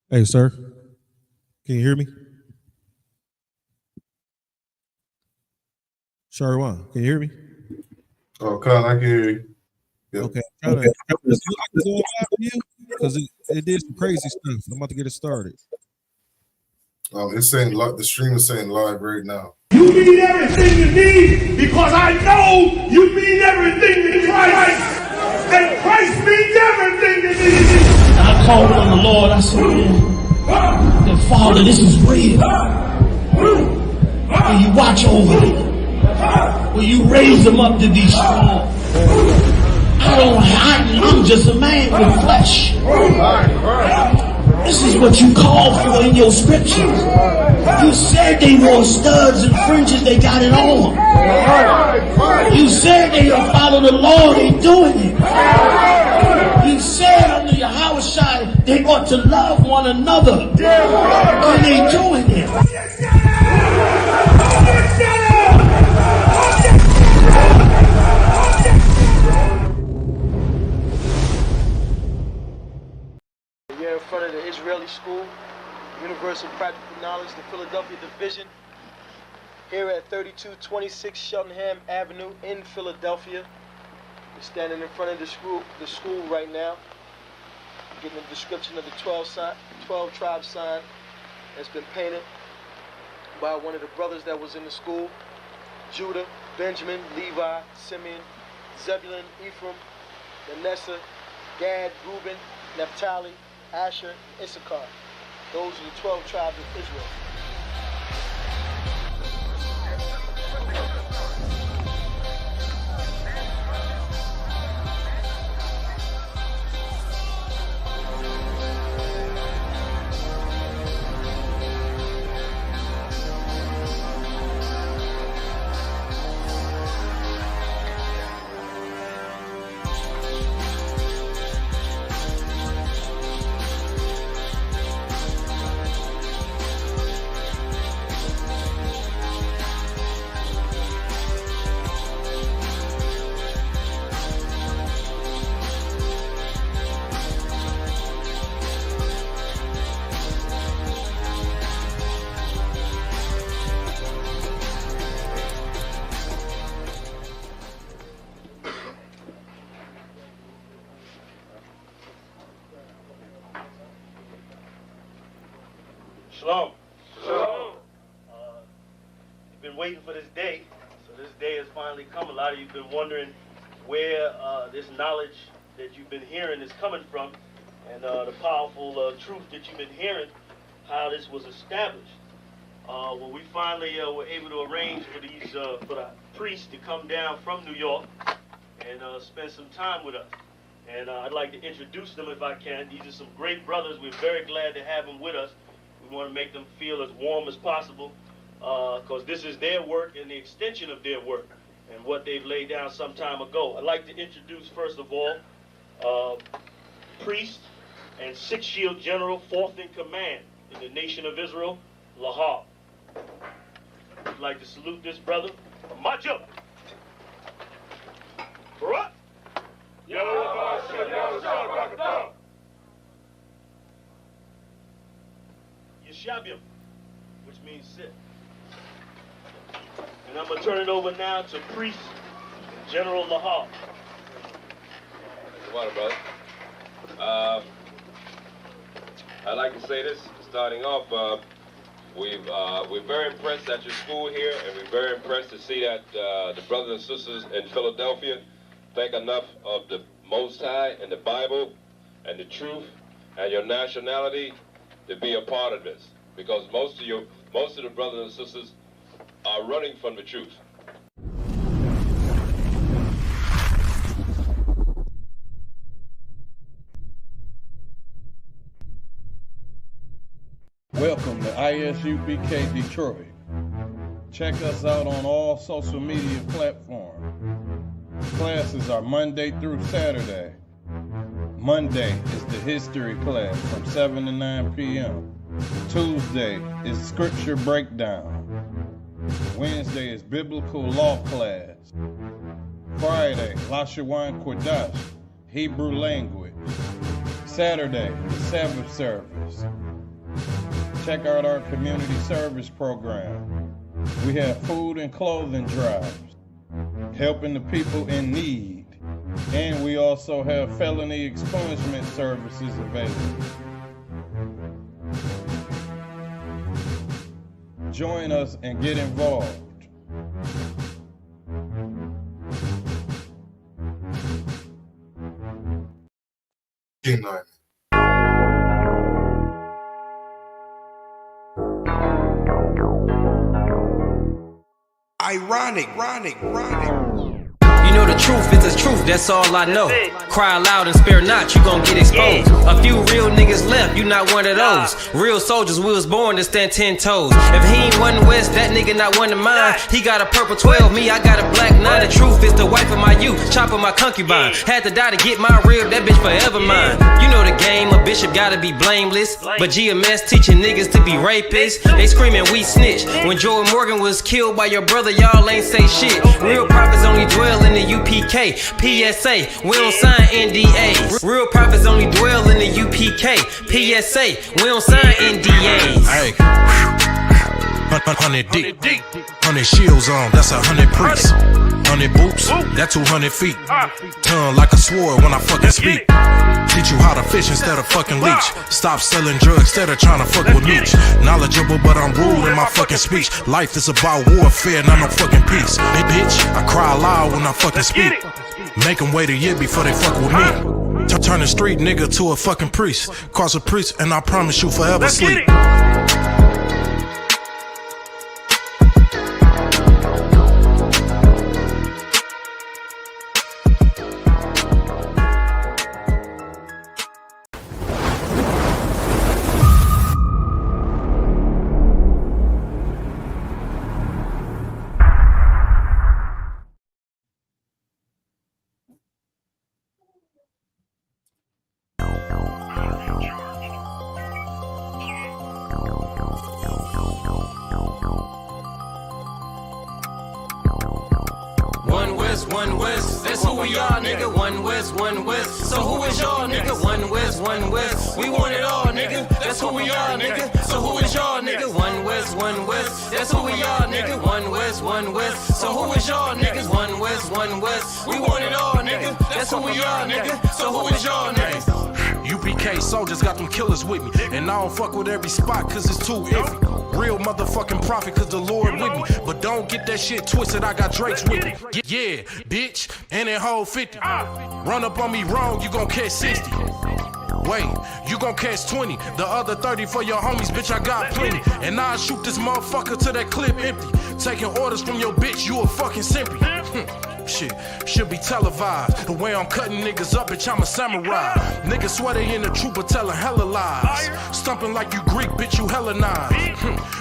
Hey, sir, can you hear me? Sharwan, can you hear me? Oh, Con, I can hear you. Yep. Okay, I'm trying to. I can go live for you because it did some crazy stuff. I'm about to get it started. It's saying the stream is saying live right now. You mean everything to me because I know you mean everything to Christ. And Christ means everything to me. I called on the Lord. I said, man, Father, this is real. Will you watch over me? Will you raise them up to be strong? I'm just a man with flesh. This is what you called for in your scriptures. You said they wore studs and fringes, they got it on. You said they follow the law, they doing it. You said under your house shine, they ought to love one another. And they doing it. We're in front of the Israeli School, Universal Practical Knowledge, the Philadelphia Division, here at 3226 Cheltenham Avenue in Philadelphia. We're standing in front of the school right now, getting a description of the 12 tribe sign that's been painted by one of the brothers that was in the school: Judah, Benjamin, Levi, Simeon, Zebulun, Ephraim, Manasseh, Gad, Reuben, Naphtali, Asher, Issachar. Those are the 12 tribes of Israel. Shalom. Shalom. You've been waiting for this day, so this day has finally come. A lot of you have been wondering where this knowledge that you've been hearing is coming from, and the powerful truth that you've been hearing, how this was established. Well, we finally were able to arrange for the priests to come down from New York and spend some time with us. And I'd like to introduce them if I can. These are some great brothers. We're very glad to have them with us. We want to make them feel as warm as possible because this is their work and the extension of their work and what they've laid down some time ago. I'd like to introduce, first of all, priest and six-shield general, fourth in command in the nation of Israel, Lahab. I'd like to salute this brother. Macho! Barak! Yeshabim, which means sit. And I'm going to turn it over now to priest General Lahab. Water, brother. I'd like to say this, starting off, we're very impressed at your school here, and we're very impressed to see that the brothers and sisters in Philadelphia think enough of the Most High and the Bible and the truth and your nationality to be a part of this, because most of the brothers and sisters are running from the truth. Welcome to ISUBK Detroit. Check us out on all social media platforms. Classes are Monday through Saturday. Monday is the history class from 7 to 9 p.m. Tuesday is scripture breakdown. Wednesday is biblical law class. Friday, Lashawan Kodash, Hebrew language. Saturday, Sabbath service. check out our community service program. We have food and clothing drives, helping the people in need. And we also have felony expungement services available. Join us and get involved. G9. Ironic. You know the truth is the truth, that's all I know. Cry loud and spare not, you gon' get exposed. A few real niggas left, you not one of those. Real soldiers, we was born to stand 10 toes. If he ain't one West, that nigga not one of mine. He got a purple 12, me, I got a black 9. The truth is the wife of my youth, chopper my concubine. Had to die to get my rib, that bitch forever mine. You know the game, a bishop gotta be blameless. But GMS teaching niggas to be rapists. They screaming we snitch. When Jordan Morgan was killed by your brother, y'all ain't say shit. Real prophets only dwell in the UPK, PSA, we don't sign NDAs. Real prophets only dwell in the UPK, PSA, we don't sign NDAs. Hey, 100 deep, 100 shields on, that's 100 priests. 100 boots, that's 200 feet. Tongue like a sword when I fucking speak. Teach you how to fish instead of fucking leech. Stop selling drugs instead of trying to fuck with me. Knowledgeable, but I'm rude in my fucking speech. Life is about warfare, not no fucking peace. Hey, bitch, I cry loud when I fucking speak. Make them wait a year before they fuck with me. Turn a street nigga to a fucking priest. Cross a priest, and I promise you forever sleep. One West, that's who we are, nigga. One West. So who is y'all, nigga? One West. We want it all, nigga. That's who we are, nigga. So who is y'all, nigga? One West. That's who we are, nigga. One West. So who is y'all, niggas? One West. We want it all, nigga. That's who we are, nigga. So who is y'all, niggas? UPK soldiers got them killers with me. And I don't fuck with every spot cause it's too iffy. Real motherfucking prophet cause the Lord with me. But don't get that shit twisted, I got Drake's with me. Yeah, bitch, and that whole 50. Run up on me wrong, you gon' catch 60. Wait, you gon' catch 20. The other 30 for your homies, bitch, I got plenty. And I'll shoot this motherfucker till that clip empty. Taking orders from your bitch, you a fucking simpy. Shit, should be televised. The way I'm cutting niggas up, bitch, I'm a samurai. Niggas swear they in the truth, but telling hella lies. Stumping like you Greek, bitch, you Hellenized.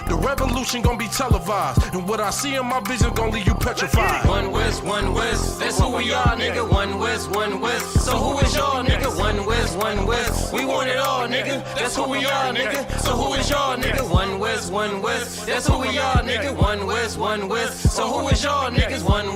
The revolution gon' be televised. And what I see in my vision gon' leave you petrified. One West, that's who we are, nigga. One West. So who is y'all, nigga? One West. We want it all, nigga. That's who we are, nigga. So who is y'all, nigga? One West. That's who we are, nigga. One West. So who is y'all, niggas? One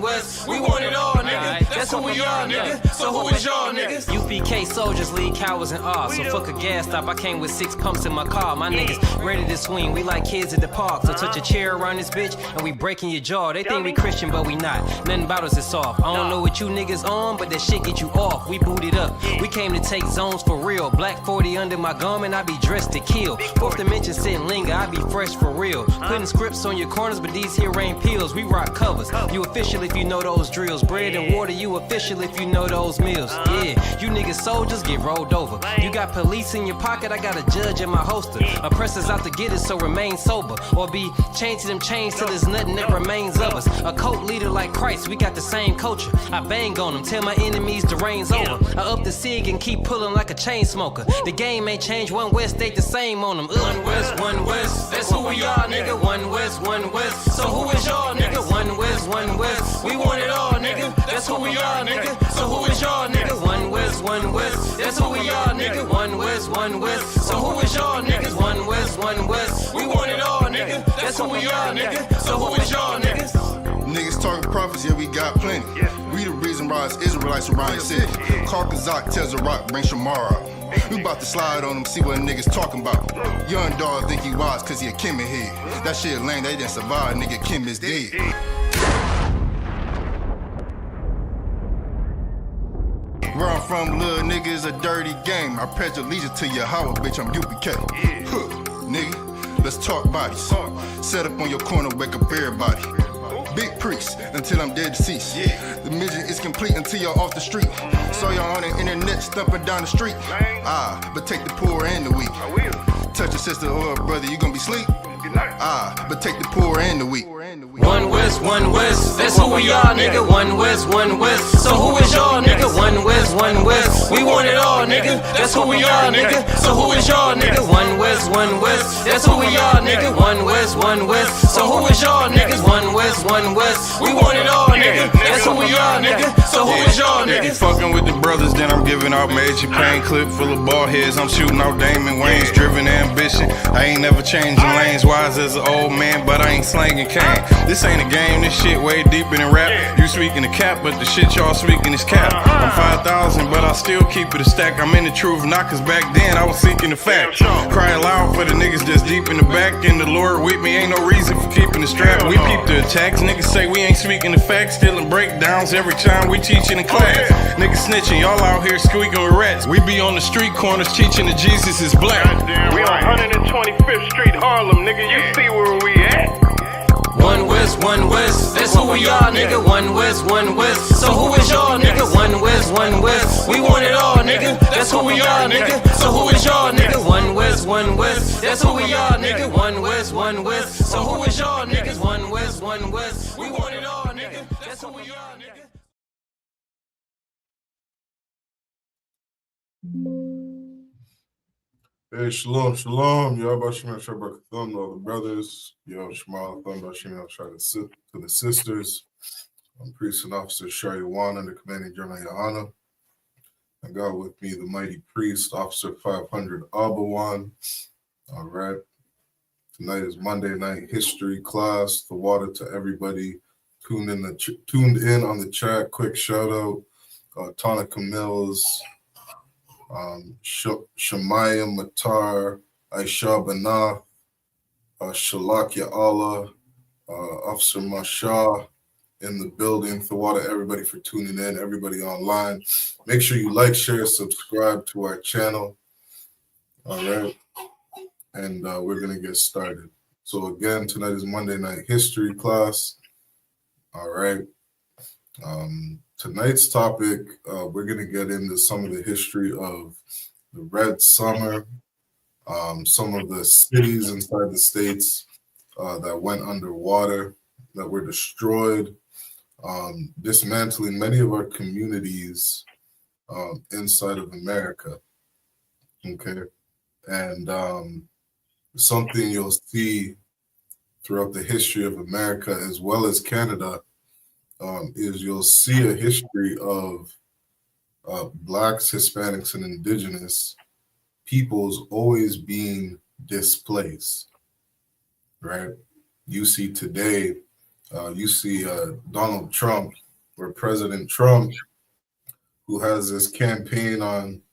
West. We want it all, nigga. That's who we are, nigga. So who is y'all, niggas? UPK soldiers lead cowards in awe. So fuck a gas stop, I came with 6 pumps in my car. My niggas ready to swing, we like kids at the park. So touch a chair around this bitch and we breaking your jaw. They think we Christian, but we not. Nothing about us is soft. I don't know what you niggas on, but that shit get you off. We booted up. We came to take zones for real. Black 40 under my garment, I be dressed to kill. Fourth dimension sitting linger, I be fresh for real. Putting scripts on your corners, but these here ain't pills. We rock covers. You official if you know those drills. Bread and water, you official if you know those meals. Yeah, you niggas soldiers get rolled over. You got police in your pocket, I got a judge in my holster. Oppressors out to get us, so remain sober. Or be chained to them chains till there's nothing that remains of us. A cult leader like Christ, we got the same culture. I bang on them, tell my enemies the reign's over. I up the cig and keep pulling like a chain smoker. The game ain't changed, One West stayed the same on them. One West, that's who we are, nigga. One West. So who is y'all, nigga? One West. We want it all, nigga. That's who we are, nigga. So who is y'all, nigga? One West. That's who we are, nigga. One West. So who is y'all, niggas? One West. We want it all, nigga. That's who we are, nigga. So who is y'all, niggas? Niggas talking prophets, yeah, we got plenty. We the reason why it's Israelites around the city. Call Kazak tells the rock, bring Shamar out. We about to slide on him, see what niggas talking about. Young dog think he wise cause he a Kim head. That shit lame, they didn't survive, nigga, Kim is dead. Where I'm from, little nigga, is a dirty game. I pledge allegiance to Yahweh, bitch, I'm UPK. Huh, nigga, let's talk bodies. Set up on your corner, wake up everybody. Big priest, until I'm dead deceased. The mission is complete until you're off the street. So y'all on the internet, stumping down the street. But take the poor and the weak. Touch your sister or a brother, you gonna be sleep. But take the poor and the weak. One West, that's who we are, nigga. One West. So who is y'all, nigga? One West. We want it all, nigga. That's who we are, nigga. So who is y'all, nigga? One West. That's who we are, nigga. One West. So who is y'all, niggas? One West. We want it all, nigga. That's who we are, nigga. So who is y'all, nigga? Fucking with the brothers, then I'm giving out major pain. Clip full of ball heads, I'm shooting out Damon Wayne's. Driven ambition, I ain't never changing lanes. Wise as an old man, but I ain't slanging cane. This ain't a game, this shit way deeper than rap. You speaking the cap, but the shit y'all speaking is cap. I'm 5,000, but I still keep it a stack. I'm in the truth, not cause back then I was seeking the fact. Cry aloud for the niggas that's deep in the back. And the Lord with me, ain't no reason for keeping the strap. We peep the attacks, niggas say we ain't speaking the facts. Stealing breakdowns every time we teaching in class. Niggas snitching, y'all out here squeaking with rats. We be on the street corners teaching that Jesus is black. We on 125th Street, Harlem, nigga, you see where we at? One West, that's who we are, nigga. One West. So who is y'all, nigga? One West. We want it all, nigga. That's who we are, nigga. So who is y'all, nigga? One West. That's who we are, nigga. One West. So who is y'all, niggas? One West. We want it all, nigga. That's who we are, nigga. Hey, shalom. Y'all about Shema Shabbat Thumb, all the brothers. Yo, Shema Thumb, Shema Shabbat to the sisters. I'm Priest and Officer Shariwan, the Commanding General Yahana. I got with me the mighty priest, Officer 500 Abawan. All right. Tonight is Monday night history class. The water to everybody tuned in on the chat. Quick shout out, Tonica Mills, Shemaiah Matar, Aisha Bana, Shalakia Allah, Officer Mashah in the building. Thawada, everybody for tuning in, everybody online. Make sure you like, share, subscribe to our channel. All right. And we're going to get started. So again, tonight is Monday night history class. All right. Tonight's topic, we're going to get into some of the history of the Red Summer, some of the cities inside the states that went underwater, that were destroyed, dismantling many of our communities inside of America. Okay. And something you'll see throughout the history of America as well as Canada is you'll see a history of Blacks, Hispanics, and Indigenous peoples always being displaced, right? You see today, you see Donald Trump, or President Trump, who has this campaign on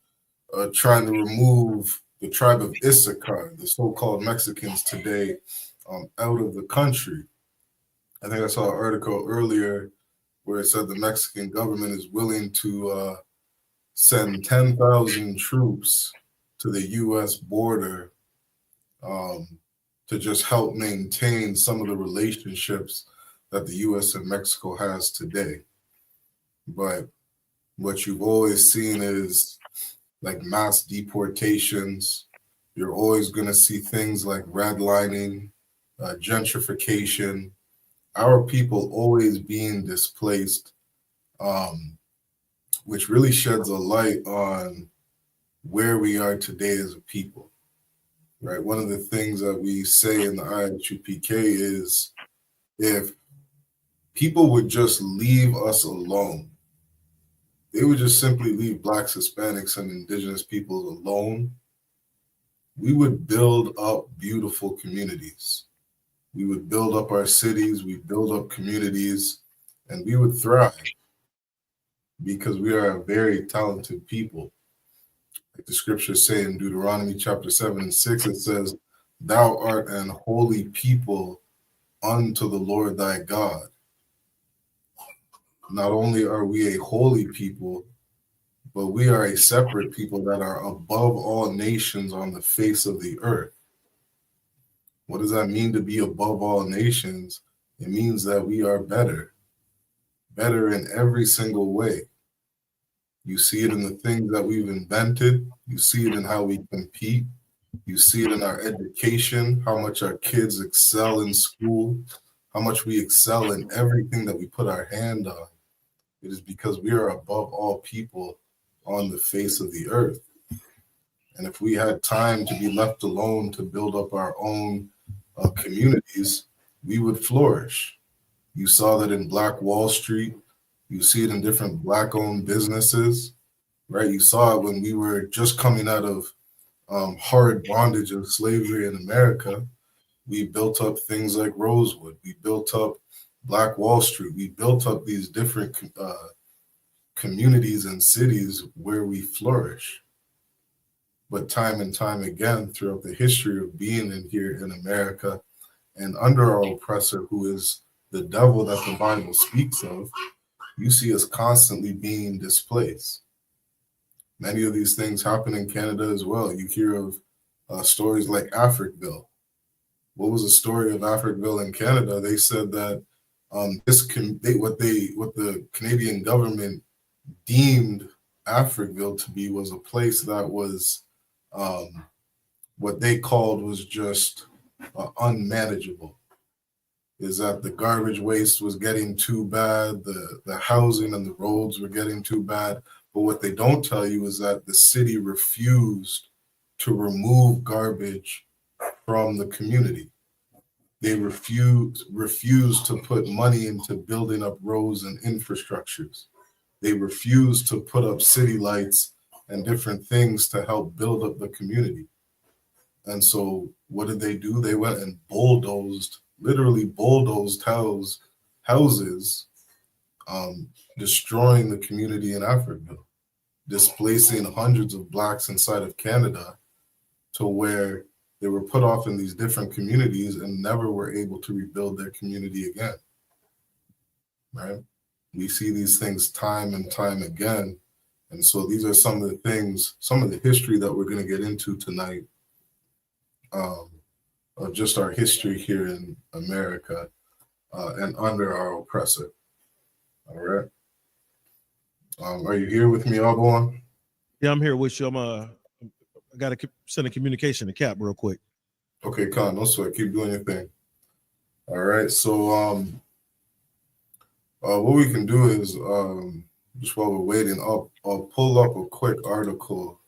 trying to remove the tribe of Issachar, the so-called Mexicans today, out of the country. I think I saw an article earlier where it said the Mexican government is willing to send 10,000 troops to the U.S. border to just help maintain some of the relationships that the U.S. and Mexico has today. But what you've always seen is like mass deportations. You're always going to see things like redlining, gentrification, our people always being displaced, which really sheds a light on where we are today as a people, right? One of the things that we say in the IHUPK is if people would just leave us alone, they would just simply leave Blacks, Hispanics, and Indigenous peoples alone, we would build up beautiful communities. We would build up our cities, we build up communities, and we would thrive because we are a very talented people. Like the scriptures say in Deuteronomy chapter 7 and 6, it says, "Thou art an holy people unto the Lord thy God." Not only are we a holy people, but we are a separate people that are above all nations on the face of the earth. What does that mean to be above all nations? It means that we are better in every single way. You see it in the things that we've invented. You see it in how we compete. You see it in our education, how much our kids excel in school, how much we excel in everything that we put our hand on. It is because we are above all people on the face of the earth. And if we had time to be left alone to build up our own communities, we would flourish. You saw that in Black Wall Street. You see it in different Black-owned businesses, right? You saw it when we were just coming out of hard bondage of slavery in America. We built up things like Rosewood. We built up Black Wall Street. We built up these different communities and cities where we flourish. But time and time again, throughout the history of being in here in America and under our oppressor, who is the devil that the Bible speaks of, you see us constantly being displaced. Many of these things happen in Canada as well. You hear of stories like Africville. What was the story of Africville in Canada? They said that what the Canadian government deemed Africville to be was a place that was what they called was just unmanageable. Is that the garbage waste was getting too bad, the housing and the roads were getting too bad. But what they don't tell you is that the city refused to remove garbage from the community. They refused to put money into building up roads and infrastructures. They refused to put up city lights and different things to help build up the community. And so what did they do? They went and literally bulldozed houses, destroying the community in Africville, displacing hundreds of Blacks inside of Canada to where they were put off in these different communities and never were able to rebuild their community again, right? We see these things time and time again. And so these are some of the things, some of the history that we're going to get into tonight, of just our history here in America and under our oppressor. All right. Are you here with me, Alban? Yeah, I'm here with you. I got to send a communication to Cap real quick. Okay, Con, no sweat. Keep doing your thing. All right. So what we can do is just while we're waiting, I'll pull up a quick article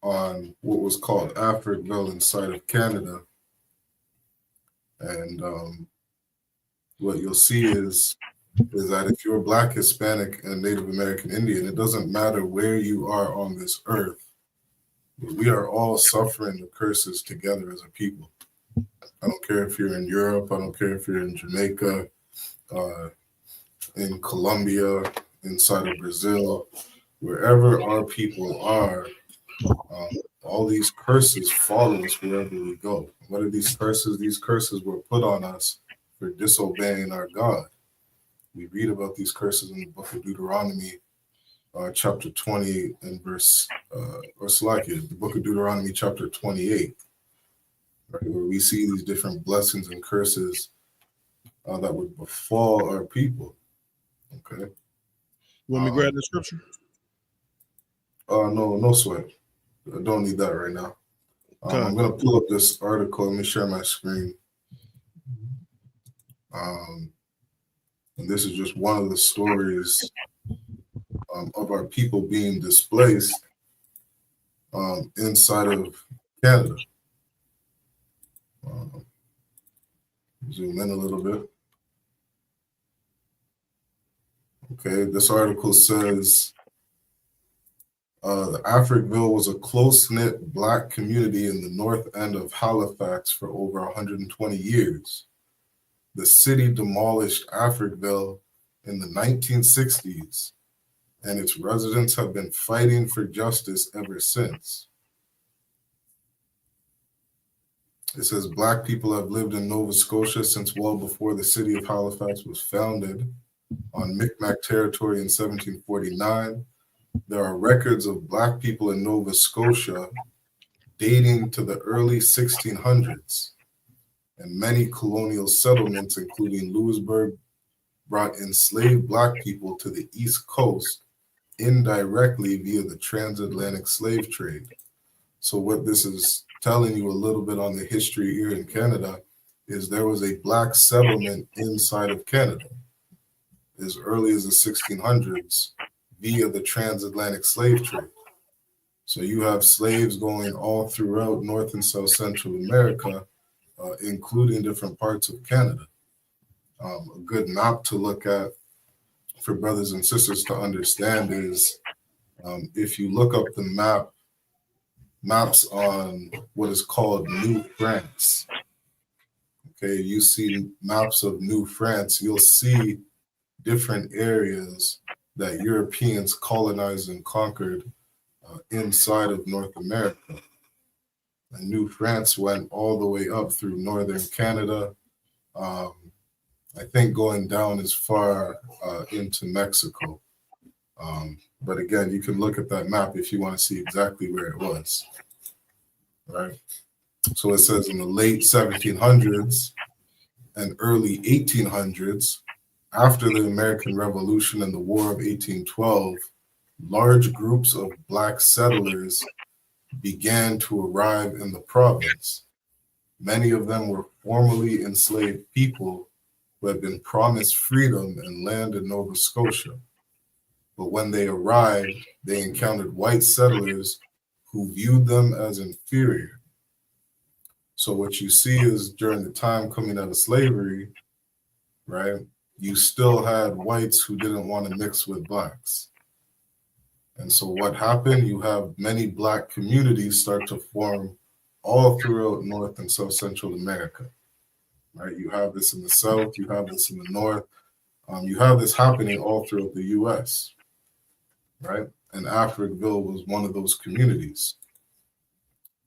on what was called Africville inside of Canada. And what you'll see is that if you're Black, Hispanic, and Native American Indian, it doesn't matter where you are on this earth. We are all suffering the curses together as a people. I don't care if you're in Europe. I don't care if you're in Jamaica, in Colombia, inside of Brazil, wherever our people are, all these curses follow us wherever we go. What are these curses? These curses were put on us for disobeying our God. We read about these curses in the book of Deuteronomy, chapter 20 and the book of Deuteronomy, chapter 28, right, where we see these different blessings and curses that would befall our people. Okay. You want me to grab the scripture? No sweat. I don't need that right now. I'm going to pull up this article. Let me share my screen. And this is just one of the stories of our people being displaced inside of Canada. Zoom in a little bit. Okay, this article says Africville was a close-knit Black community in the north end of Halifax for over 120 years. The city demolished Africville in the 1960s and its residents have been fighting for justice ever since. It says Black people have lived in Nova Scotia since well before the city of Halifax was founded on Micmac territory in 1749. There are records of Black people in Nova Scotia dating to the early 1600s, and many colonial settlements, including Louisbourg, brought enslaved Black people to the East Coast indirectly via the transatlantic slave trade. So what this is telling you a little bit on the history here in Canada is there was a Black settlement inside of Canada as early as the 1600s via the transatlantic slave trade. So you have slaves going all throughout North and South Central America, including different parts of Canada. A good map to look at for brothers and sisters to understand is if you look up the maps on what is called New France. Okay, you see maps of New France, you'll see different areas that Europeans colonized and conquered inside of North America. And New France went all the way up through northern Canada, I think going down as far into Mexico. But again, you can look at that map if you want to see exactly where it was, right? So it says in the late 1700s and early 1800s, after the American Revolution and the War of 1812, large groups of Black settlers began to arrive in the province. Many of them were formerly enslaved people who had been promised freedom and land in Nova Scotia. But when they arrived, they encountered white settlers who viewed them as inferior. So what you see is during the time coming out of slavery, right, you still had whites who didn't want to mix with Blacks. And so what happened, you have many Black communities start to form all throughout North and South Central America, right? You have this in the South, you have this in the North, you have this happening all throughout the US, right? And Africville was one of those communities.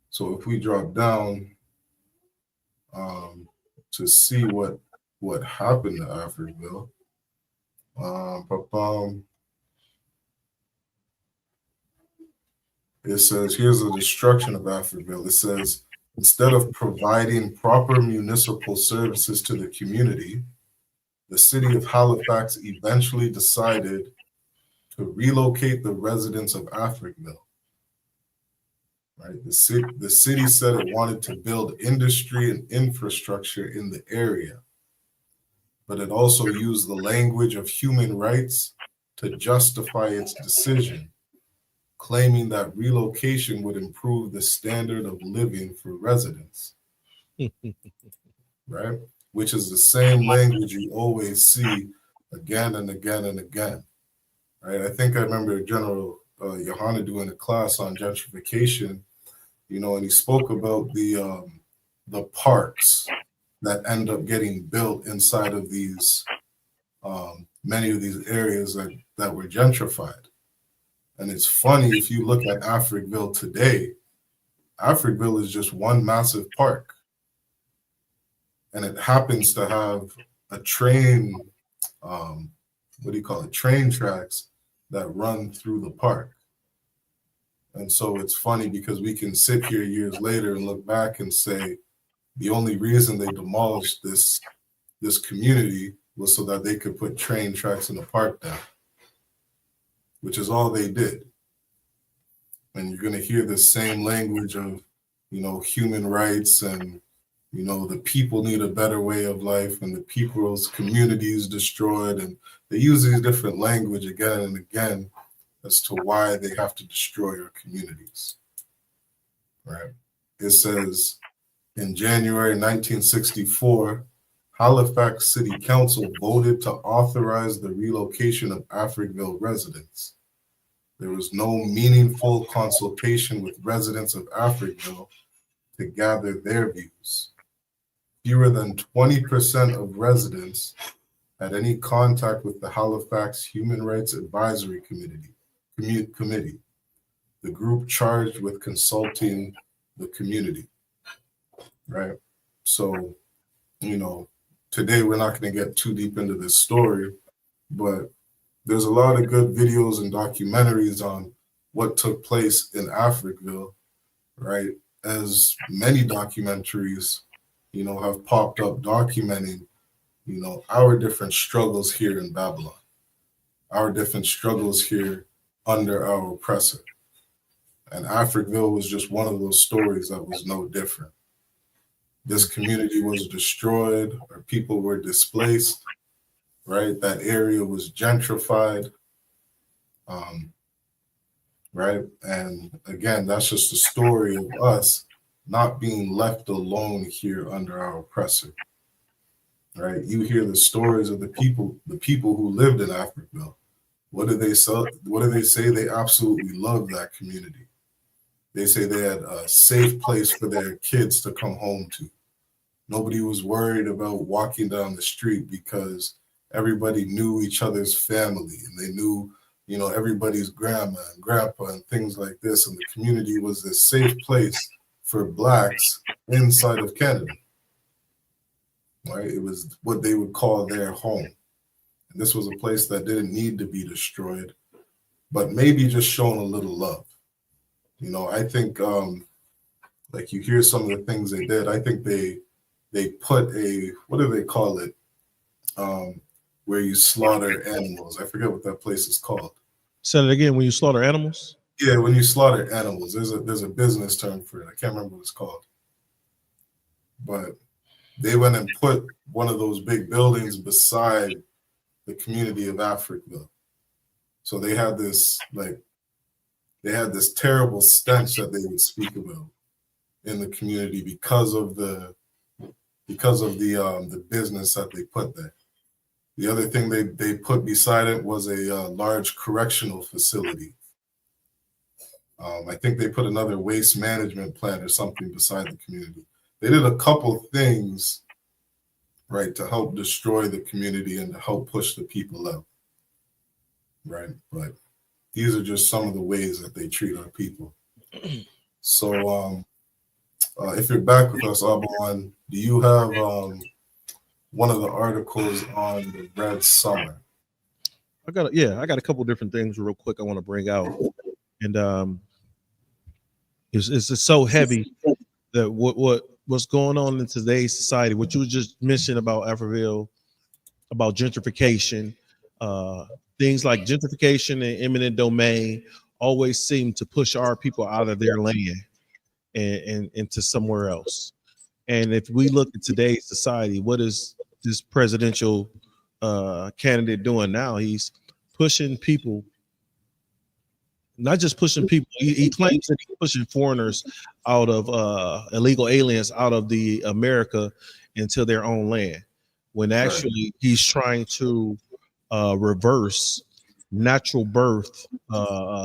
So if we drop down to see what happened to Africville, it says, here's the destruction of Africville. It says, instead of providing proper municipal services to the community, the city of Halifax eventually decided to relocate the residents of Africville. Right? The city said it wanted to build industry and infrastructure in the area, but it also used the language of human rights to justify its decision, claiming that relocation would improve the standard of living for residents, right? Which is the same language you always see again and again and again, right? I think I remember General Johanna doing a class on gentrification, you know, and he spoke about the parks that end up getting built inside of these, many of these areas that were gentrified. And it's funny, if you look at Africville today, Africville is just one massive park. And it happens to have a train, train tracks that run through the park. And so it's funny because we can sit here years later and look back and say, the only reason they demolished this community was so that they could put train tracks in the park down, which is all they did. And you're going to hear the same language of, you know, human rights and, you know, the people need a better way of life and the people's communities destroyed. And they use these different language again and again as to why they have to destroy our communities, right? It says, in January 1964, Halifax City Council voted to authorize the relocation of Africville residents. There was no meaningful consultation with residents of Africville to gather their views. Fewer than 20% of residents had any contact with the Halifax Human Rights Advisory Committee, the group charged with consulting the community, right? So, you know, today we're not going to get too deep into this story, but there's a lot of good videos and documentaries on what took place in Africville, right? As many documentaries, you know, have popped up documenting, you know, our different struggles here in Babylon, our different struggles here under our oppressor. And Africville was just one of those stories that was no different. This community was destroyed, or people were displaced, right? That area was gentrified, right? And again, that's just a story of us not being left alone here under our oppressor, right? You hear the stories of the people who lived in Africville. What do they say? What do they say? They absolutely love that community. They say they had a safe place for their kids to come home to. Nobody was worried about walking down the street because everybody knew each other's family and they knew, you know, everybody's grandma and grandpa and things like this. And the community was a safe place for Blacks inside of Canada, right? It was what they would call their home. And this was a place that didn't need to be destroyed, but maybe just shown a little love. You know, I think, like you hear some of the things they did, I think they put a, what do they call it? Where you slaughter animals. I forget what that place is called. Say it again. When you slaughter animals? Yeah, when you slaughter animals, there's a business term for it. I can't remember what it's called. But they went and put one of those big buildings beside the community of Africville. So they had this terrible stench that they would speak about in the community because of the business that they put there. The other thing they put beside it was a large correctional facility. I think they put another waste management plant or something beside the community. They did a couple things, right, to help destroy the community and to help push the people out, right? But these are just some of the ways that they treat our people. So if you're back with us, Aban, do you have one of the articles on the Red Summer? I got a couple different things real quick I want to bring out. And it's just so heavy that what's going on in today's society, what you just mentioned about Africville, about gentrification, things like gentrification and eminent domain always seem to push our people out of their land and into somewhere else. And if we look at today's society, what is this presidential candidate doing now? He's pushing people, not just pushing people. He claims that he's pushing foreigners out of illegal aliens out of the America into their own land, when actually he's trying to reverse natural birth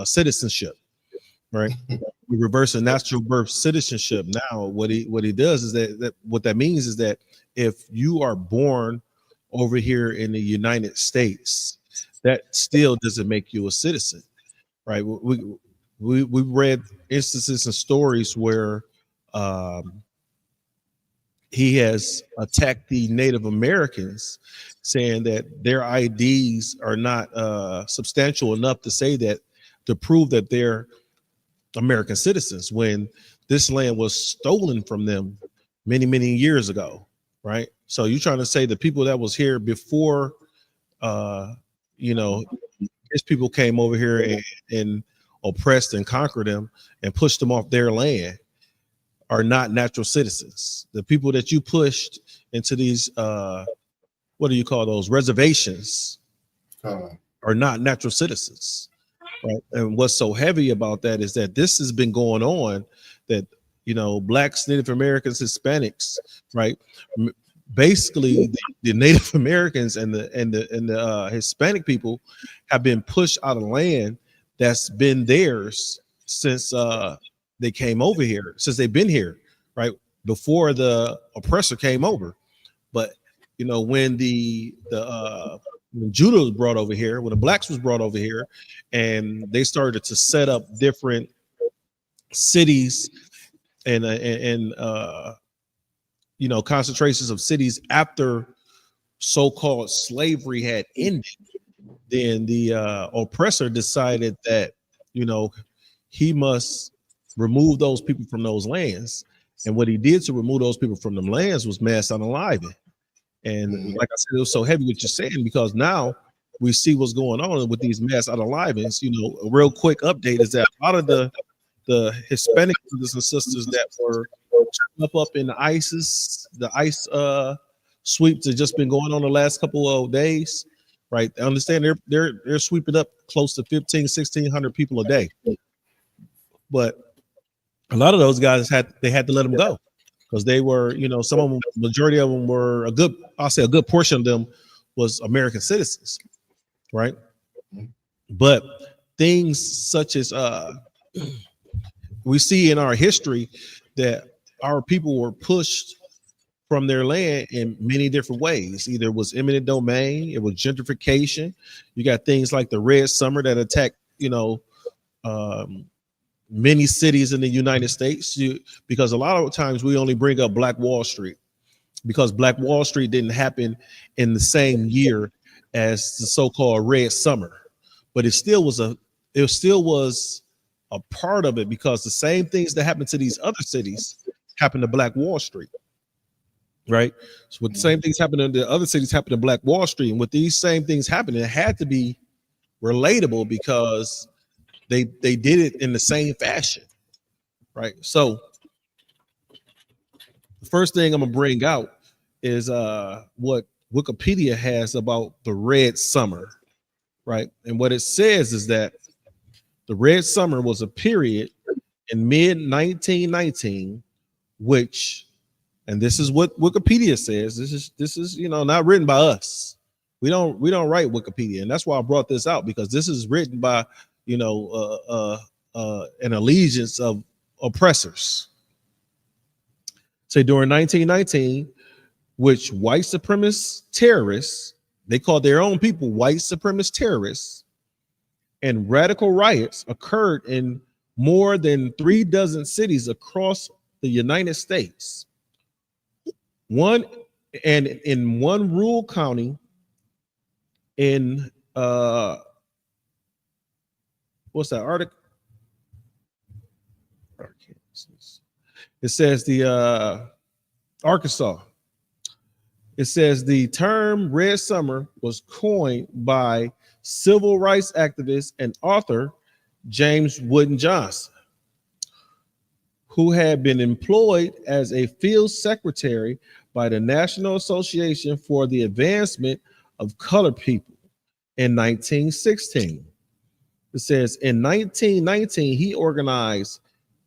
citizenship, right? We reverse a natural birth citizenship. Now, what he does is that what that means is that if you are born over here in the United States, that still doesn't make you a citizen, right? We read instances and stories where he has attacked the Native Americans, saying that their IDs are not substantial enough to prove that they're American citizens, when this land was stolen from them many, many years ago, right? So you're trying to say the people that was here before, his people came over here and oppressed and conquered them and pushed them off their land are not natural citizens. The people that you pushed into these, what do you call those, reservations, are not natural citizens, right? And what's so heavy about that is that this has been going on, that, Blacks, Native Americans, Hispanics, right? Basically, the Native Americans and the Hispanic people have been pushed out of land that's been theirs since they came over here, since they've been here, right? Before the oppressor came over. But when when Judah was brought over here, when the blacks was brought over here, and they started to set up different cities and concentrations of cities after so-called slavery had ended, then the oppressor decided that he must remove those people from those lands. And what he did to remove those people from them lands was mass unaliving. And like I said, it was so heavy what you're saying, because now we see what's going on with these mass unalivings. A real quick update is that a lot of the Hispanic brothers and sisters that were up in the ICE sweeps have just been going on the last couple of days, right? I understand they're sweeping up close to 1,600 people a day, but a lot of those guys had to let them go because they were, some of them, majority of them were a good portion of them was American citizens, right? But things such as we see in our history that our people were pushed from their land in many different ways. Either it was eminent domain, it was gentrification. You got things like the Red Summer that attacked, many cities in the United States, because a lot of times we only bring up Black Wall Street because Black Wall Street didn't happen in the same year as the so-called Red Summer, but it still was a part of it, because the same things that happened to these other cities happened to Black Wall Street, right? So with the same things happening to the other cities happened to Black Wall Street, and with these same things happening, it had to be relatable because they did it in the same fashion, right? So the first thing I'm gonna bring out is what Wikipedia has about the Red Summer, right? And what it says is that the Red Summer was a period in mid-1919, which, and this is what Wikipedia says. This is not written by us. We don't write Wikipedia, and that's why I brought this out, because this is written by an allegiance of oppressors. Say during 1919, which white supremacist terrorists, they called their own people white supremacist terrorists, and radical riots occurred in more than 36 cities across the United States. In one rural county in what's that article? It says the Arkansas. It says the term Red Summer was coined by civil rights activist and author James Wooden Johnson, who had been employed as a field secretary by the National Association for the Advancement of Colored People in 1916. It says in 1919, he organized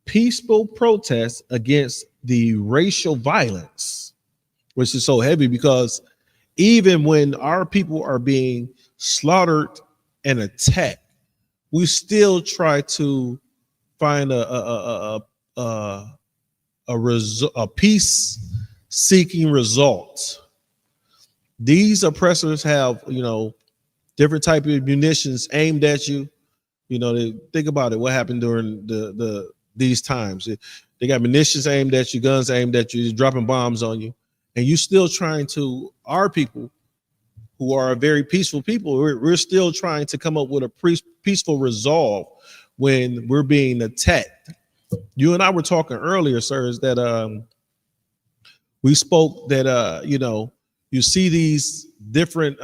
peaceful protests against the racial violence, which is so heavy because even when our people are being slaughtered and attacked, we still try to find a peace-seeking result. These oppressors have, different type of munitions aimed at you. They think about it. What happened during these times? They got munitions aimed at you, guns aimed at you, dropping bombs on you, and you still trying to. Our people, who are a very peaceful people, we're still trying to come up with a peaceful resolve when we're being attacked. You and I were talking earlier, sir, is that we spoke that you see these different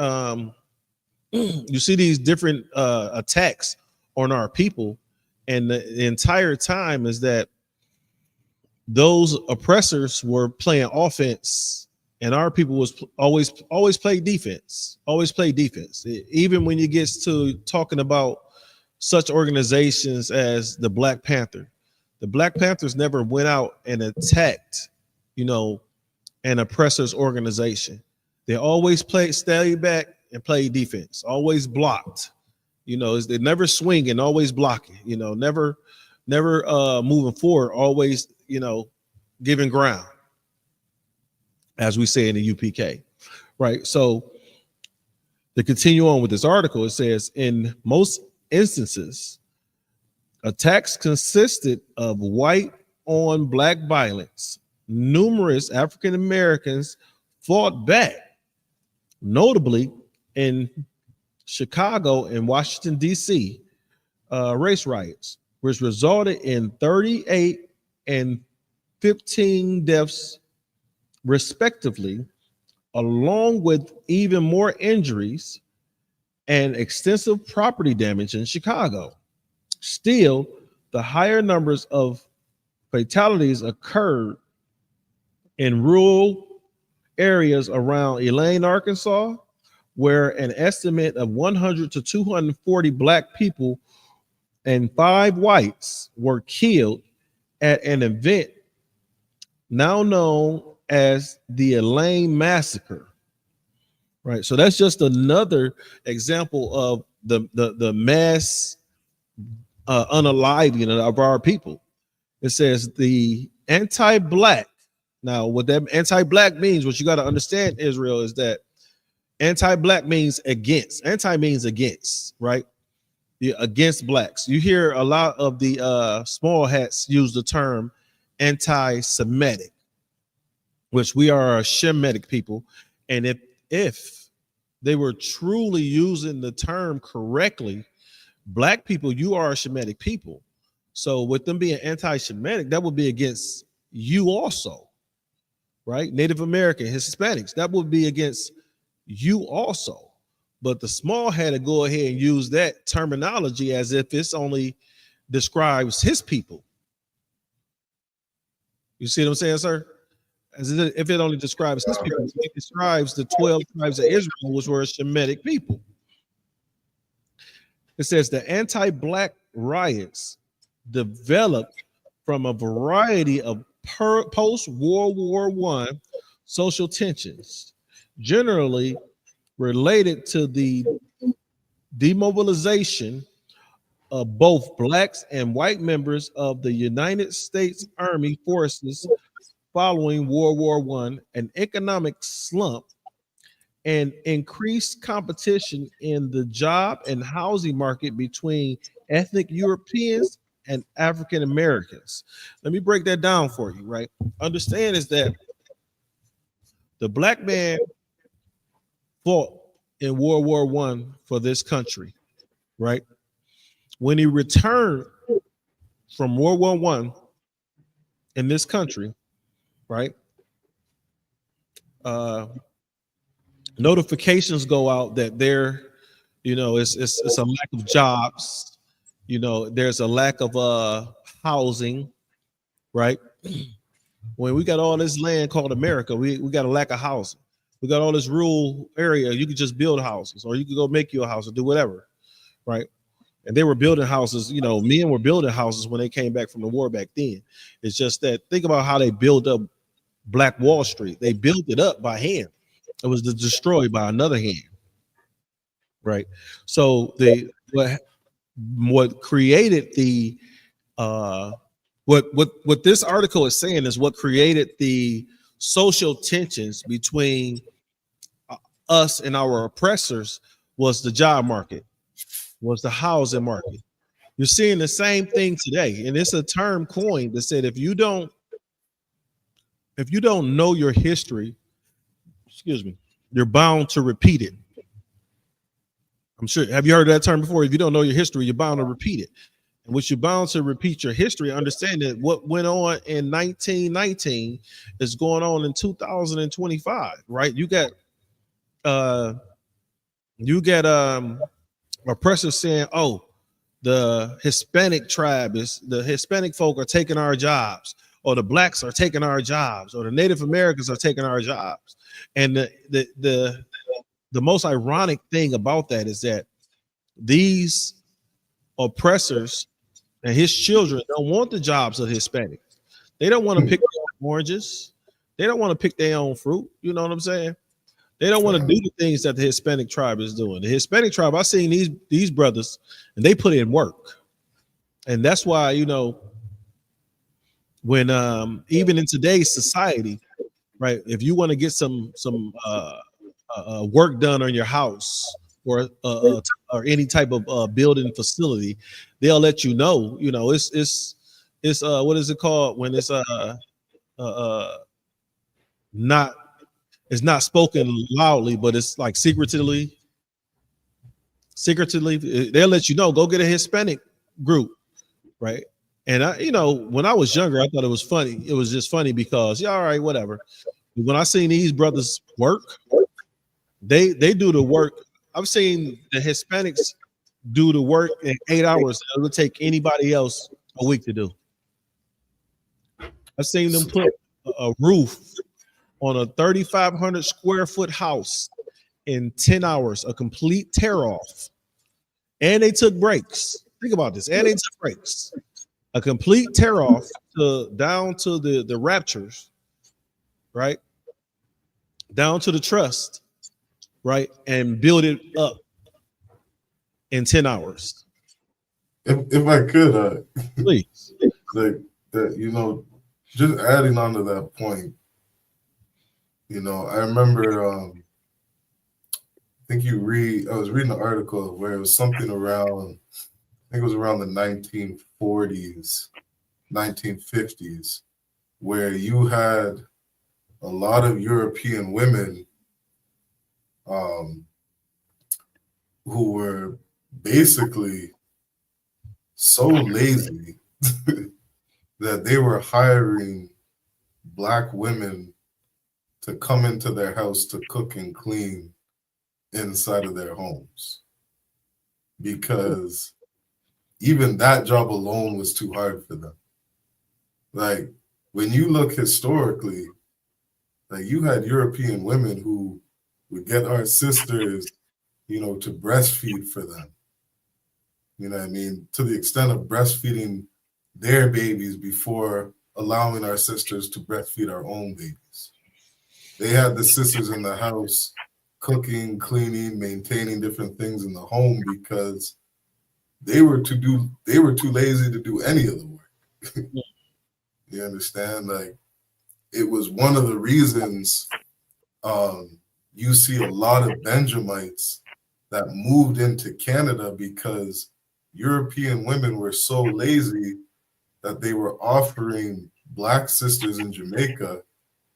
attacks on our people, and the entire time is that those oppressors were playing offense, and our people was always play defense, even when you get to talking about such organizations as the Black Panther. The Black Panthers never went out and attacked, an oppressor's organization. They always stay back and play defense, always blocked. They never swinging, always blocking, never moving forward, always, giving ground, as we say in the UPK, right? So to continue on with this article, it says in most instances, attacks consisted of white on black violence. Numerous African Americans fought back, notably in Chicago and Washington, D.C., race riots, which resulted in 38 and 15 deaths, respectively, along with even more injuries and extensive property damage in Chicago. Still, the higher numbers of fatalities occurred in rural areas around Elaine, Arkansas, where an estimate of 100 to 240 black people and 5 whites were killed at an event now known as the Elaine Massacre. Right, so that's just another example of the mass unaliving of our people. It says the anti-black. Now, what that anti-black means, what you got to understand, Israel, is that anti-black means against. Anti means against, right? Against blacks. You hear a lot of the small hats use the term anti-Semitic, which we are a Shemitic people. And if they were truly using the term correctly, black people, you are a Shemitic people. So with them being anti-Shemitic, that would be against you also, right? Native American, Hispanics, that would be against you also. But the small had to go ahead and use that terminology as if it's only describes his people. You see what I'm saying, sir? As if it only describes his people, it describes the 12 tribes of Israel, which were a Shemitic people. It says the anti-black riots developed from a variety of post-World War I social tensions, generally related to the demobilization of both blacks and white members of the United States Army forces following World War I, an economic slump, and increased competition in the job and housing market between ethnic Europeans and African Americans. Let me break that down for you, right? Understand is that the black man fought in World War I for this country, right? When he returned from World War I in this country, right? Notifications go out that there, it's a lack of jobs. There's a lack of housing, right? When we got all this land called America, we got a lack of housing. We got all this rural area. You could just build houses, or you could go make you a house or do whatever, right? And they were building houses. Men were building houses when they came back from the war back then. It's just that think about how they built up Black Wall Street. They built it up by hand. It was destroyed by another hand, right? So what created the what this article is saying is what created the social tensions between us and our oppressors was the job market, was the housing market. You're seeing the same thing today, and it's a term coined that said if you don't know your history, you're bound to repeat it. I'm sure. Have you heard that term before? If you don't know your history, you're bound to repeat it. And what you're bound to repeat your history, understand that what went on in 1919 is going on in 2025, right? You got oppressors saying, oh, the Hispanic folk are taking our jobs, or the blacks are taking our jobs, or the Native Americans are taking our jobs. And the most ironic thing about that is that these oppressors and his children don't want the jobs of Hispanics. They don't want to pick their own oranges. They don't want to pick their own fruit. You know what I'm saying? They don't want to do the things that the Hispanic tribe is doing. The Hispanic tribe, I've seen these brothers, and they put in work. And that's why, when even in today's society, right, if you want to get some work done on your house or any type of building facility, they'll let you know. You know, it's what is it called when it's not it's not spoken loudly, but it's like secretively. They'll let you know. Go get a Hispanic group, right? And when I was younger, I thought it was funny. It was just funny because all right, whatever. When I seen these brothers work, they do the work. I've seen the Hispanics do the work in 8 hours. It would take anybody else a week to do. I've seen them put a roof on a 3,500 square foot house in 10 hours, a complete tear off. And they took breaks. Think about this. And they took breaks. A complete tear off down to the raptures, right? Down to the trust, right? And build it up in 10 hours. If I could, please. Like that, just adding on to that point, I remember I was reading an article where it was something around, I think it was around the 1940s, 1950s, where you had a lot of European women who were basically so lazy that they were hiring Black women to come into their house to cook and clean inside of their homes, because even that job alone was too hard for them. Like, when you look historically, like, you had European women who would get our sisters, to breastfeed for them. You know what I mean? To the extent of breastfeeding their babies before allowing our sisters to breastfeed our own babies. They had the sisters in the house cooking, cleaning, maintaining different things in the home because they were too lazy to do any of the work. You understand? Like, it was one of the reasons you see a lot of Benjamites that moved into Canada, because European women were so lazy that they were offering Black sisters in Jamaica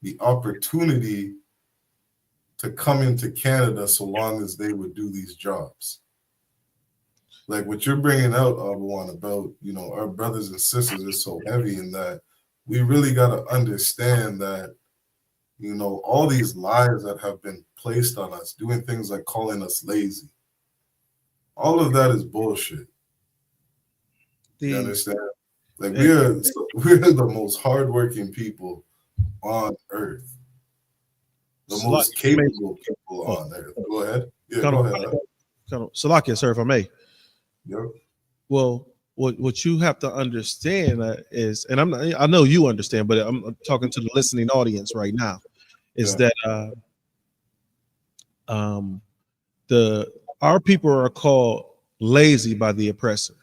the opportunity to come into Canada so long as they would do these jobs. Like what you're bringing out, Abuwan, about, our brothers and sisters is so heavy in that we really got to understand that, all these lies that have been placed on us, doing things like calling us lazy, all of that is bullshit. You understand? Like, we're the most hardworking people on earth, the most capable people on earth. Go ahead. Yeah, go ahead. Salakia, sir, if I may. Yep. Well, what you have to understand is, and I know you understand, but I'm talking to the listening audience right now, is that our people are called lazy by the oppressor.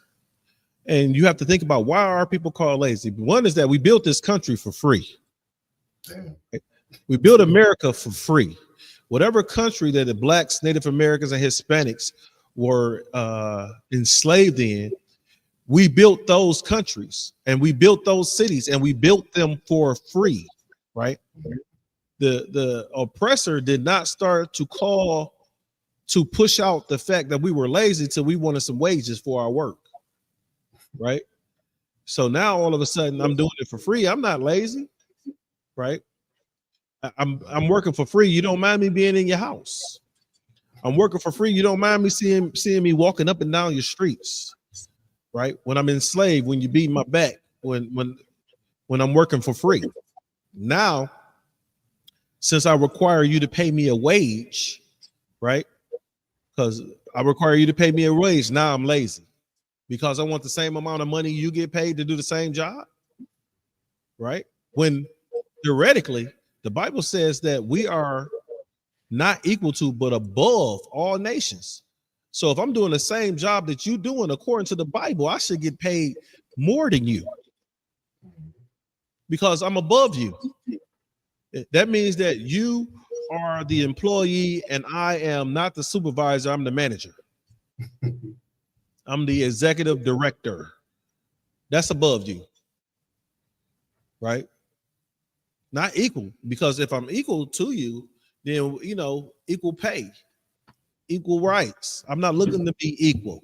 And you have to think about, why are our people called lazy? One is that we built this country for free. Damn. We built America for free. Whatever country that the Blacks, Native Americans, and Hispanics were enslaved in, we built those countries and we built those cities and we built them for free, right? The oppressor did not start to push out the fact that we were lazy till we wanted some wages for our work, right? So now all of a sudden I'm doing it for free. I'm not lazy, right? I'm working for free. You don't mind me being in your house. I'm working for free. You don't mind me seeing me walking up and down your streets, right? When I'm enslaved, when you beat my back, when I'm working for free. Now, since I require you to pay me a wage, right? Because I require you to pay me a wage. Now I'm lazy because I want the same amount of money you get paid to do the same job, right? When theoretically, the Bible says that we are not equal to, but above all nations. So if I'm doing the same job that you're doing, according to the Bible, I should get paid more than you because I'm above you. That means that you are the employee and I am not the supervisor, I'm the manager. I'm the executive director. That's above you, right? Not equal, because if I'm equal to you, then, you know, equal pay, equal rights. I'm not looking to be equal.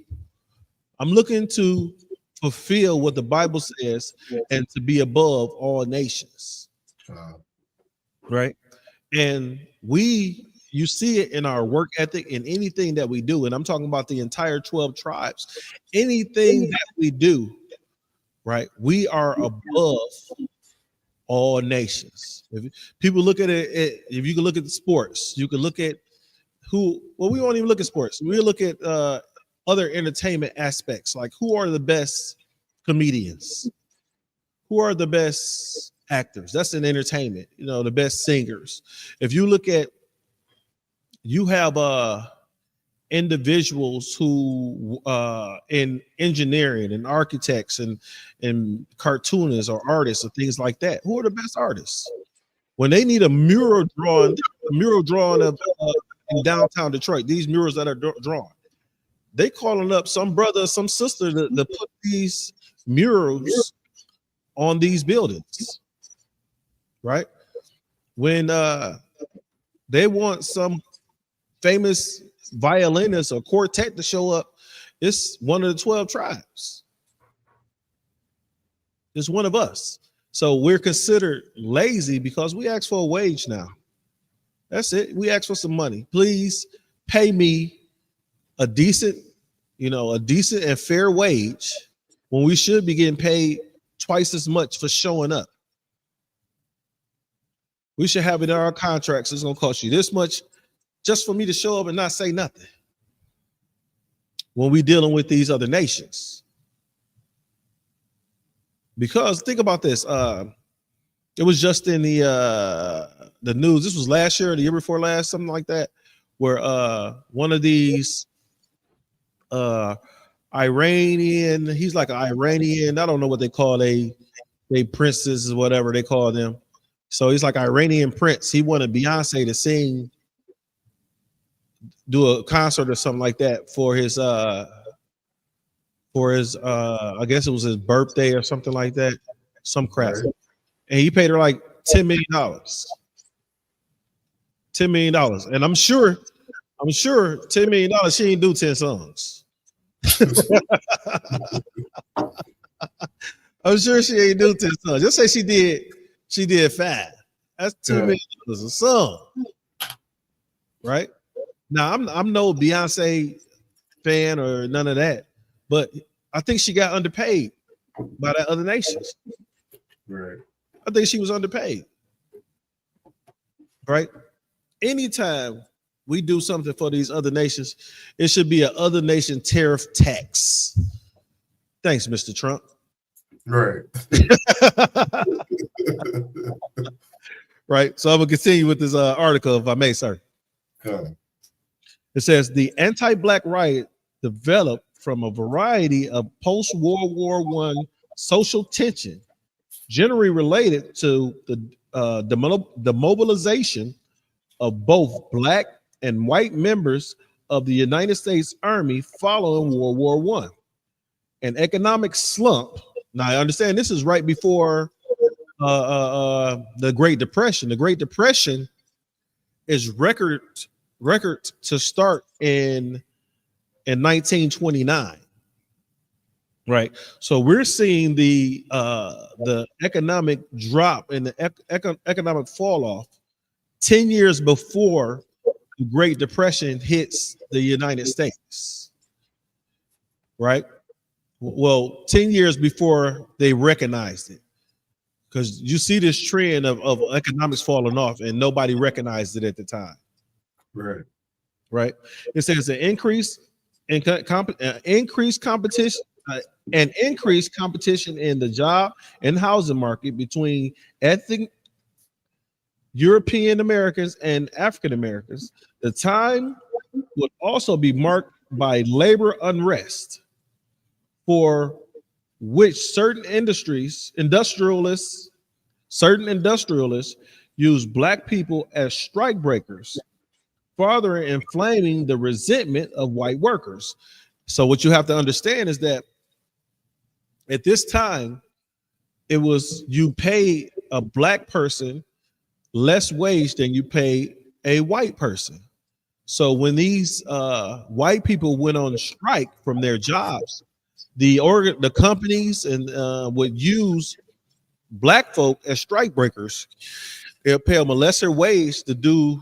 I'm looking to fulfill what the Bible says and to be above all nations, right? And you see it in our work ethic in anything that we do. And I'm talking about the entire 12 tribes. Anything that we do, right? We are above all nations. If people look at it, if you can look at the sports, you can look at we won't even look at sports. We look at other entertainment aspects, like who are the best comedians? Who are the best actors? That's in entertainment, you know, the best singers. If you look at, you have individuals who in engineering and architects and cartoonists or artists or things like that. Who are the best artists? When they need a mural drawn of in downtown Detroit, these murals that are drawn, they calling up some brother or some sister to put these murals on these buildings, right? When they want some famous violinist or quartet to show up, it's one of the 12 tribes. It's one of us. So we're considered lazy because we ask for a wage now. That's it. We ask for some money. Please pay me a decent and fair wage when we should be getting paid twice as much for showing up. We should have it in our contracts. It's going to cost you this much just for me to show up and not say nothing when we're dealing with these other nations. Because think about this. It was just in the news. This was last year or the year before last, something like that, where one of these Iranian, he's like an Iranian, I don't know what they call they princes or whatever they call them. So he's like Iranian prince. He wanted Beyonce to sing, do a concert or something like that for his I guess it was his birthday or something like that, some crap. And he paid her like $10 million. $10 million. And I'm sure $10 million, she ain't do 10 songs. I'm sure she ain't do 10 songs. Just say she did 5. That's $2 million a song. Right? Now I'm no Beyonce fan or none of that, but I think she got underpaid by the other nations. Right. I think she was underpaid. Right? Anytime we do something for these other nations, it should be an other nation tariff tax. Thanks, Mr. Trump. Right. Right. So I'm gonna continue with this article, if I may, sir. Okay. It says the anti-black riot developed from a variety of post-World War I social tension, generally related to the mobilization of both black and white members of the United States Army following World War I. An economic slump. Now, I understand this is right before the Great Depression. The Great Depression is record to start in 1929. Right. So we're seeing the economic drop and the economic fall off 10 years before the Great Depression hits the United States. Right. Well, 10 years before they recognized it, because you see this trend of economics falling off and nobody recognized it at the time. Right. Right. It says an increased competition in the job and housing market between ethnic European Americans and African Americans. The time would also be marked by labor unrest, for which certain industrialists used black people as strike breakers, further inflaming the resentment of white workers. So what you have to understand is that at this time, it was you pay a black person less wage than you pay a white person. So when these white people went on strike from their jobs, the companies and would use black folk as strike breakers. They'll pay them a lesser wage to do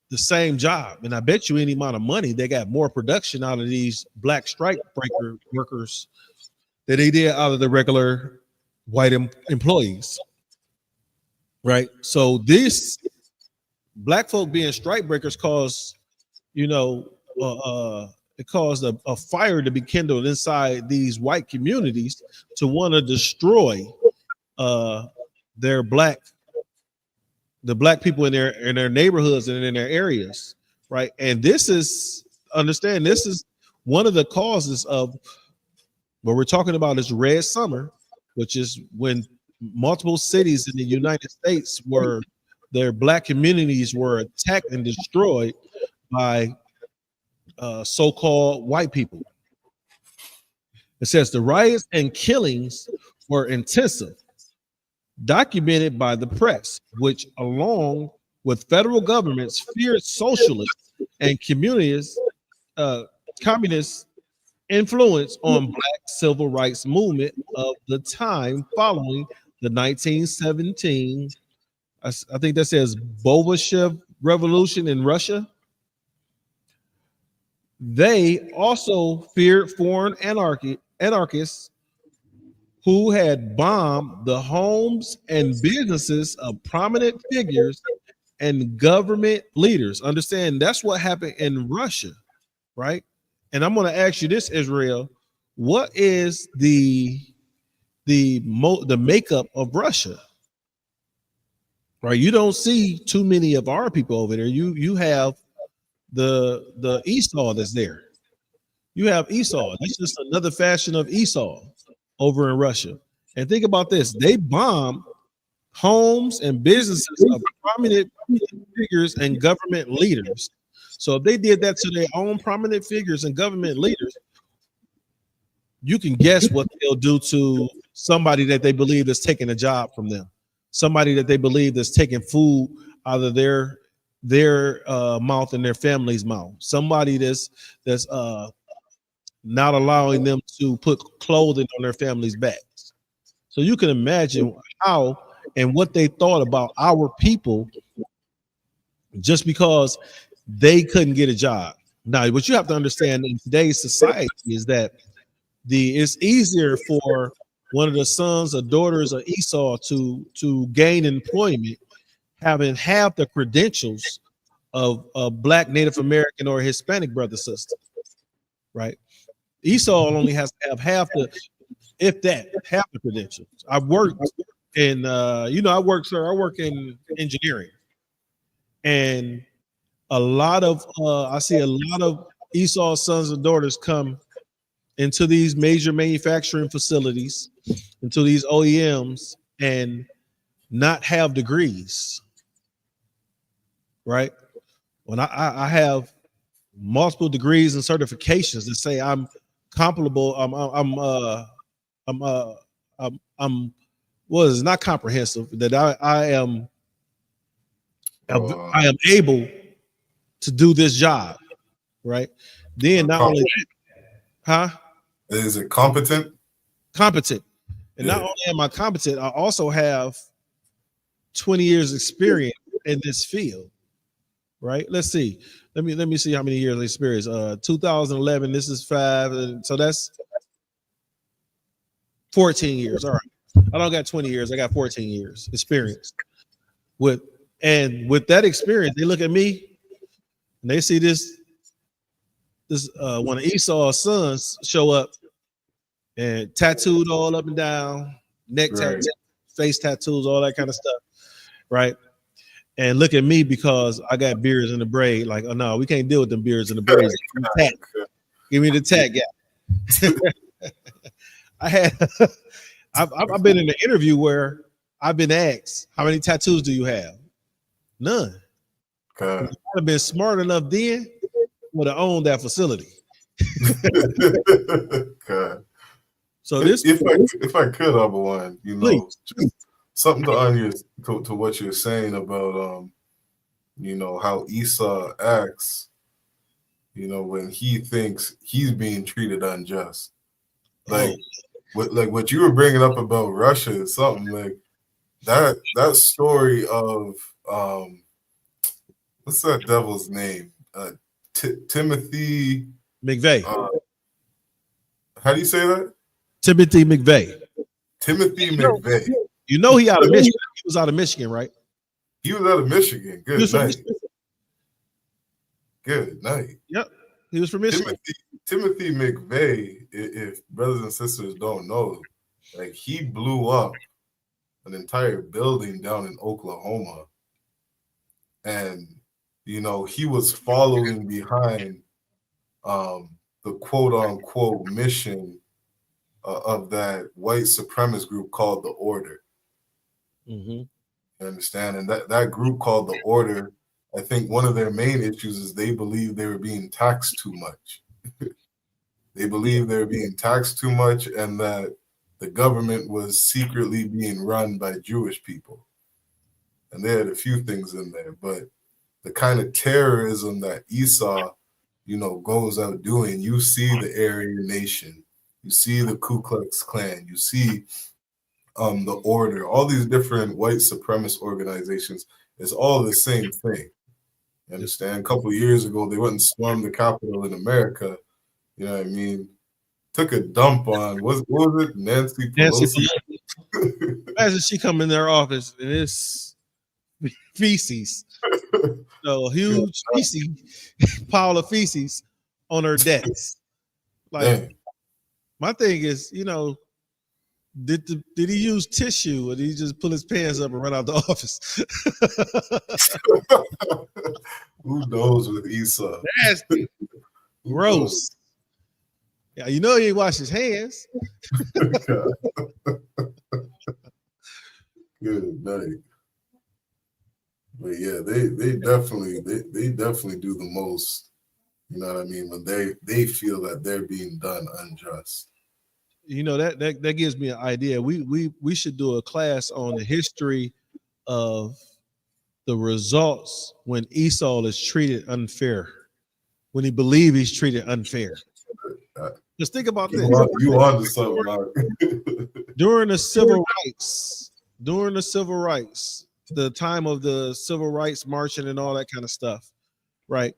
the same job, and I bet you any amount of money they got more production out of these black strike breaker workers than they did out of the regular white employees. Right. So this black folk being strike breakers caused, it caused a fire to be kindled inside these white communities to want to destroy the black people in their neighborhoods and in their areas, right? And this is one of the causes of what we're talking about is Red Summer, which is when multiple cities in the United States their black communities were attacked and destroyed by so-called white people. It says the riots and killings were intensive, documented by the press, which along with federal governments feared socialist and communist influence on black civil rights movement of the time following the 1917, I think that says Bolshevik Revolution in Russia. They also feared foreign anarchists who had bombed the homes and businesses of prominent figures and government leaders. Understand, that's what happened in Russia, right? And I'm going to ask you this, Israel, what is the makeup of Russia? Right, you don't see too many of our people over there. You have the Esau that's there. You have Esau. That's just another fashion of Esau over in Russia. And think about this: they bomb homes and businesses of prominent figures and government leaders. So if they did that to their own prominent figures and government leaders, you can guess what they'll do to somebody that they believe is taking a job from them, somebody that they believe is taking food out of their mouth and their family's mouth, somebody that's not allowing them to put clothing on their family's backs. So you can imagine how and what they thought about our people just because they couldn't get a job. Now, what you have to understand in today's society is that it's easier for one of the sons or daughters of Esau to gain employment having half the credentials of a black Native American or Hispanic brother sister, right? Esau only has to have half the credentials. I've worked in I work in engineering, and I see a lot of Esau's sons and daughters come into these major manufacturing facilities, into these OEMs, and not have degrees, right? When I have multiple degrees and certifications that say I'm comparable, not comprehensive, that I am able to do this job, right? Then not only that, is it competent? Competent. And not only am I competent, I also have 20 years experience in this field, right? Let's see. Let me see how many years of experience. 2011, this is 5, so that's 14 years. All right. I don't got 20 years, I got 14 years experience. With that experience, they look at me and they see this one of Esau's sons show up and tattooed all up and down, neck tattoos, face tattoos, all that kind of stuff, right? And look at me because I got beards and the braid. Like, oh no, we can't deal with them beards and the braids. Give me the tag guy. I've been in an interview where I've been asked, how many tattoos do you have? None. Okay. I'd have been smart enough then, would have owned that facility. Okay. So this, if I could, number one, you know, please. just something to on your to what you're saying about you know, how Esau acts, you know, when he thinks he's being treated unjust. Like what you were bringing up about Russia is something like that story of what's that devil's name? Timothy McVeigh. How do you say that? Timothy McVeigh. Timothy McVeigh. You know he out of Michigan. He was out of Michigan, right? He was out of Michigan. Good night. Good night. Yep. He was from Michigan. Timothy McVeigh, if brothers and sisters don't know, like he blew up an entire building down in Oklahoma. And, you know, he was following behind the quote unquote mission of that white supremacist group called the Order. Mm-hmm. You understand? And that group called the Order, I think one of their main issues is they believe they were being taxed too much. They believe they were being taxed too much and that the government was secretly being run by Jewish people. And they had a few things in there, but the kind of terrorism that Esau, you know, goes out doing, you see the Aryan Nation, you see the Ku Klux Klan, you see the Order, all these different white supremacist organizations, it's all the same thing. You understand? A couple of years ago, they went and stormed the Capitol in America. You know what I mean? Took a dump on, what was it? Nancy Pelosi? Imagine she come in their office and it's feces. So a huge feces, pile of feces on her desk. Like, my thing is, you know, did he use tissue or did he just pull his pants up and run out the office? Who knows with Esau? Nasty. Gross. Yeah, you know he ain't washed his hands. Good night. But yeah, they definitely do the most. You know what I mean? When they feel that they're being done unjust. You know, that gives me an idea. We should do a class on the history of the results when Esau is treated unfair, when he believes he's treated unfair. Just think about this. You on to something, Mark. During the civil rights, the time of the civil rights marching and all that kind of stuff, right?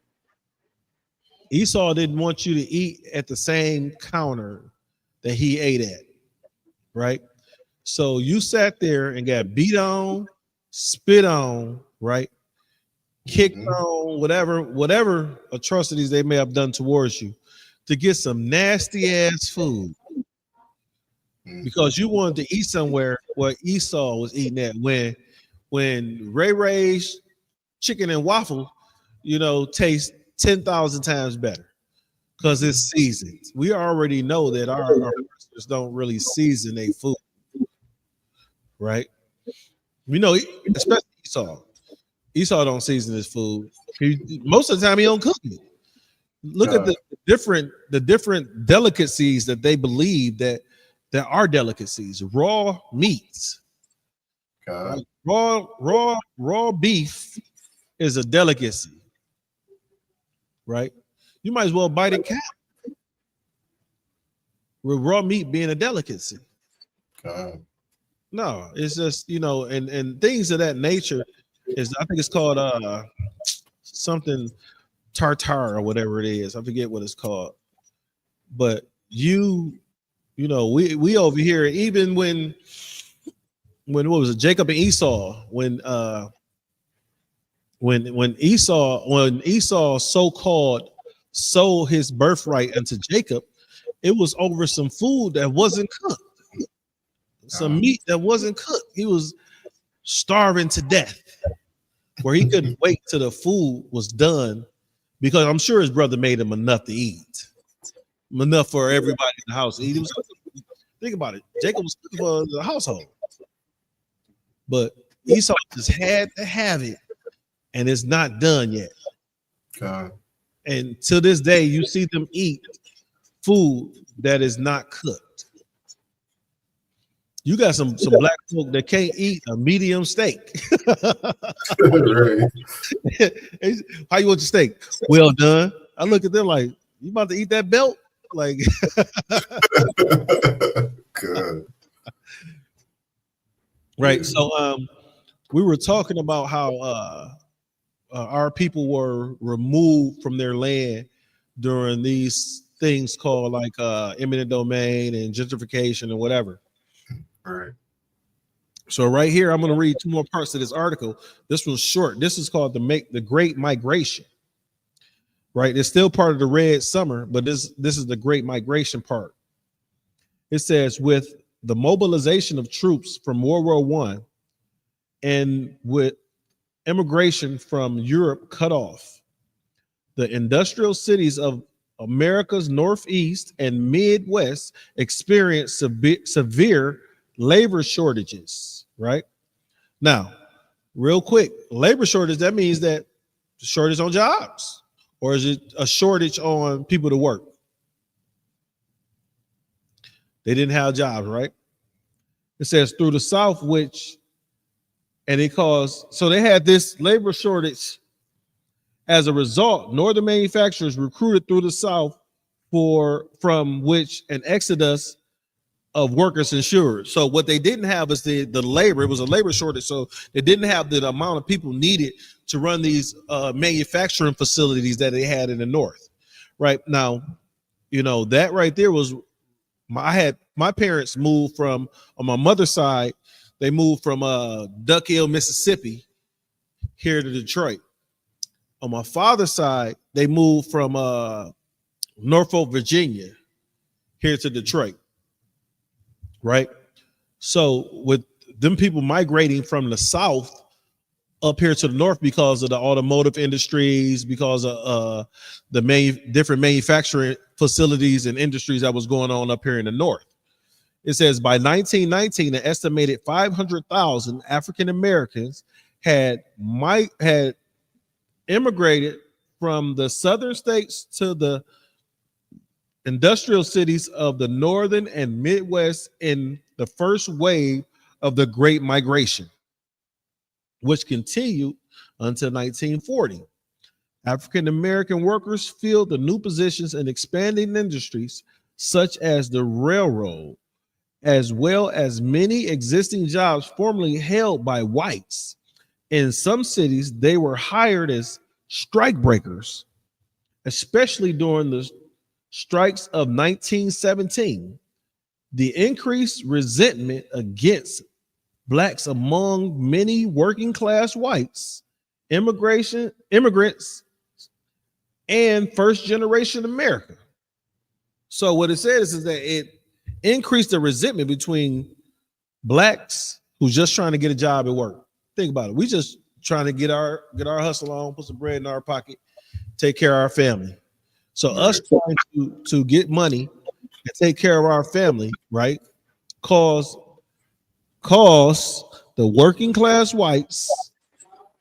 Esau didn't want you to eat at the same counter that he ate at, right? So you sat there and got beat on, spit on, right? Kicked on, whatever atrocities they may have done towards you to get some nasty ass food because you wanted to eat somewhere where Esau was eating at when Ray Ray's chicken and waffle, you know, tastes 10,000 times better because it's seasoned. We already know that our Westerners don't really season their food, right? We know, especially Esau. Esau don't season his food. Most of the time, he don't cook it. Look at the different delicacies that they believe that are delicacies. Raw meats, right? Raw beef is a delicacy, right? You might as well bite a cat with raw meat being a delicacy. No, it's just, you know, and things of that nature is, I think it's called something tartare or whatever it is. I forget what it's called. But you know, we over here, even when what was it, Jacob and Esau, when Esau so-called sold his birthright unto Jacob, it was over some food that wasn't cooked, some meat that wasn't cooked. He was starving to death, where he couldn't wait till the food was done, because I'm sure his brother made him enough to eat, enough for everybody in the house to eat. He was cooking. Think about it. Jacob was cooking for the household, but Esau just had to have it and it's not done yet. God. And to this day, you see them eat food that is not cooked. You got some black folk that can't eat a medium steak. Right. How you want your steak? Well done. I look at them like, you about to eat that belt? Like, Good. right. So we were talking about how our people were removed from their land during these things called like eminent domain and gentrification and whatever. All right. So right here, I'm going to read two more parts of this article. This one's short. This is called the Great Migration. Right, it's still part of the Red Summer, but this is the Great Migration part. It says, with the mobilization of troops from World War I and with immigration from Europe cut off, the industrial cities of America's Northeast and Midwest experienced severe labor shortages. Right now, real quick, labor shortage, that means that shortage on jobs. Or is it a shortage on people to work? They didn't have jobs, right? It says through the South, so they had this labor shortage. As a result, northern manufacturers recruited through the South from which an exodus of workers ensured. So what they didn't have is the labor. It was a labor shortage. So they didn't have the amount of people needed to run these manufacturing facilities that they had in the North. Right now, that right there was my parents moved from, on my mother's side, they moved from Duck Hill, Mississippi, here to Detroit. On my father's side, they moved from Norfolk, Virginia, here to Detroit. Right. So with them people migrating from the South up here to the North because of the automotive industries, because of different manufacturing facilities and industries that was going on up here in the North. It says by 1919, an estimated 500,000 African Americans had immigrated from the southern states to the industrial cities of the northern and Midwest in the first wave of the Great Migration, which continued until 1940. African American workers filled the new positions in expanding industries such as the railroad, as well as many existing jobs formerly held by whites. In some cities, they were hired as strikebreakers, especially during the strikes of 1917. The increased resentment against blacks among many working class whites, immigrants, and first generation America. So what it says is that it increased the resentment between blacks who's just trying to get a job at work. Think about it. We just trying to get our hustle on, put some bread in our pocket, take care of our family. So us trying to get money and take care of our family, right, cause the working class whites,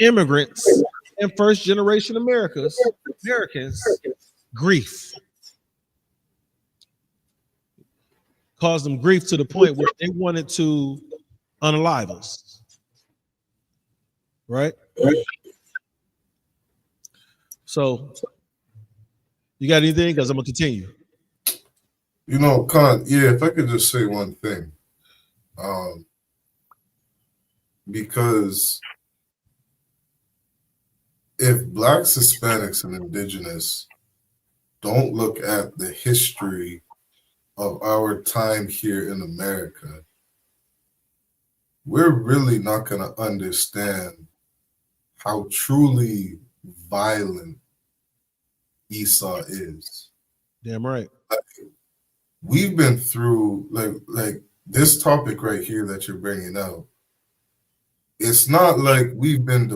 immigrants, and first generation Americans grief. Caused them grief to the point where they wanted to unalive us. Right? So you got anything? Because I'm gonna continue. Khan, yeah, if I could just say one thing. Because if Blacks, Hispanics, and Indigenous don't look at the history of our time here in America, we're really not going to understand how truly violent Esau is. Damn right. We've been through like this topic right here that you're bringing out. It's not like we've been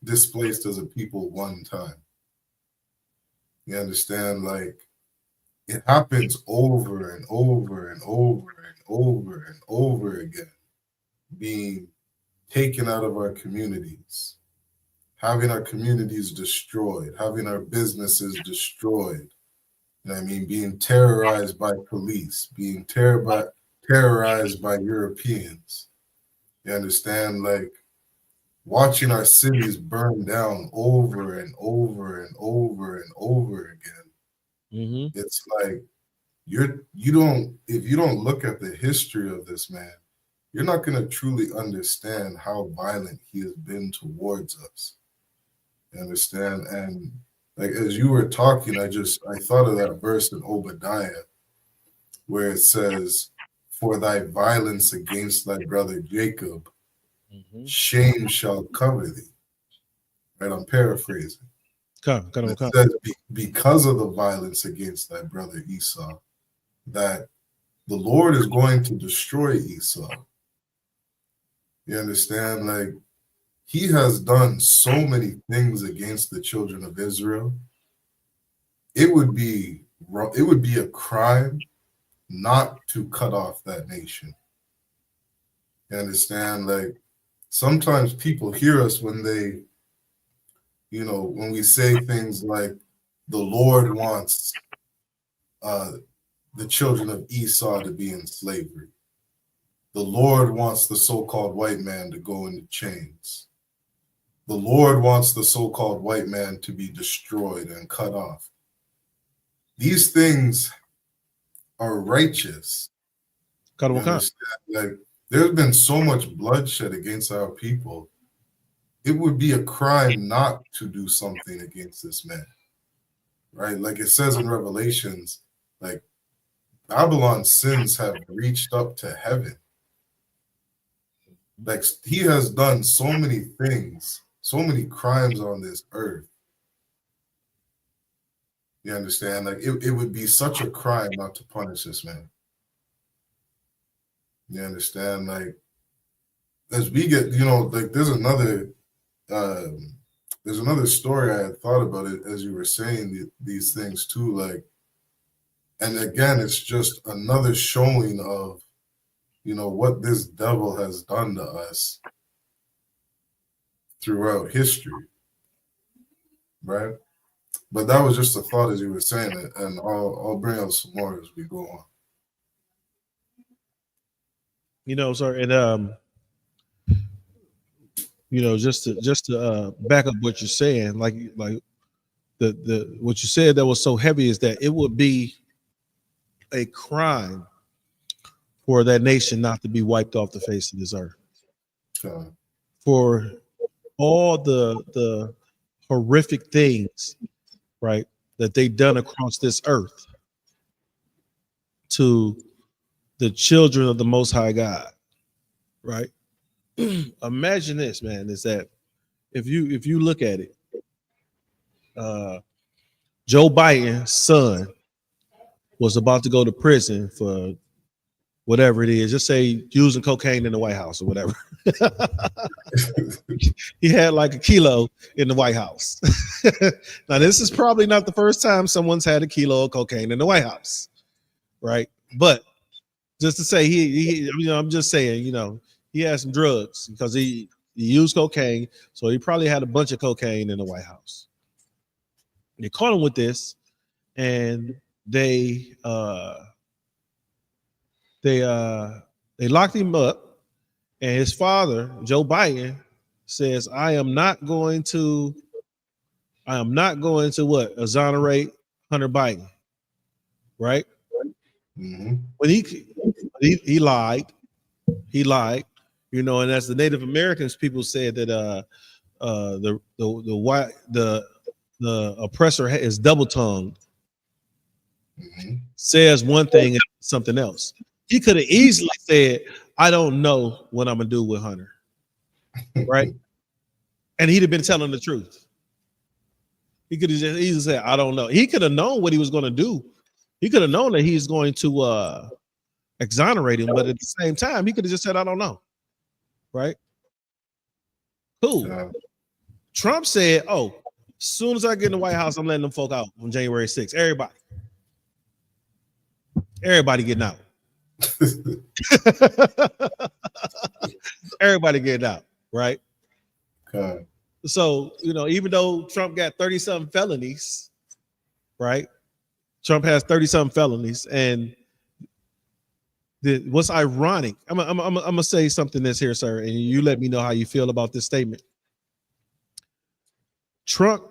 displaced as a people one time. You understand? Like, it happens over and over and over and over and over again, being taken out of our communities, having our communities destroyed, having our businesses destroyed. You know what I mean? Being terrorized by police, being terrorized by Europeans. You understand? Like watching our cities burn down over and over and over and over again. It's like if you don't look at the history of this man, you're not going to truly understand how violent he has been towards us. You understand? And like as you were talking, I thought of that verse in Obadiah where it says, "For thy violence against thy brother Jacob, shame shall cover thee." Right? I'm paraphrasing. It says, because of the violence against thy brother Esau, that the Lord is going to destroy Esau. You understand? Like he has done so many things against the children of Israel. It would be a crime not to cut off that nation. You understand? Like sometimes people hear us when they, when we say things like the Lord wants the children of Esau to be in slavery. The Lord wants the so-called white man to go into chains. The Lord wants the so-called white man to be destroyed and cut off. These things are righteous. Like there's been so much bloodshed against our people. It would be a crime not to do something against this man. Right? Like it says in Revelations, like Babylon's sins have reached up to heaven. Like he has done so many things, so many crimes on this earth. You understand? Like it would be such a crime not to punish this man. You understand? Like as we get, like there's another story I had thought about it as you were saying these things too. Like, and again, it's just another showing of, what this devil has done to us throughout history, right? But that was just a thought as you were saying it, and I'll bring out some more as we go on. Sorry, and just to back up what you're saying, like the what you said that was so heavy is that it would be a crime for that nation not to be wiped off the face of this earth. For all the horrific things, right, that they've done across this earth to the children of the Most High God, right? Imagine this, man, is that if you look at it, Joe Biden's son was about to go to prison for whatever it is, just say using cocaine in the White House or whatever. He had like a kilo in the White House. Now, this is probably not the first time someone's had a kilo of cocaine in the White House, right? But just to say, I'm just saying, he had some drugs because he used cocaine, so he probably had a bunch of cocaine in the White House. They caught him with this, and they locked him up, and his father, Joe Biden, says, I am not going to exonerate Hunter Biden, right? When he lied, and as the Native Americans people said that the oppressor is double tongued, says one thing and something else. He could have easily said, I don't know what I'm gonna do with Hunter, right? And he'd have been telling the truth. He could have just easily said, I don't know. He could have known what he was going to do. He could have known that he's going to exonerate him, but at the same time, he could have just said, I don't know, right? Cool. Trump said, oh, as soon as I get in the White House, I'm letting them folk out on January 6th. Everybody getting out. Everybody getting out, right? So, even though Trump got 30-something felonies, right? Trump has 30-something felonies. And what's ironic, I'm going to say something that's here, sir, and you let me know how you feel about this statement. Trump,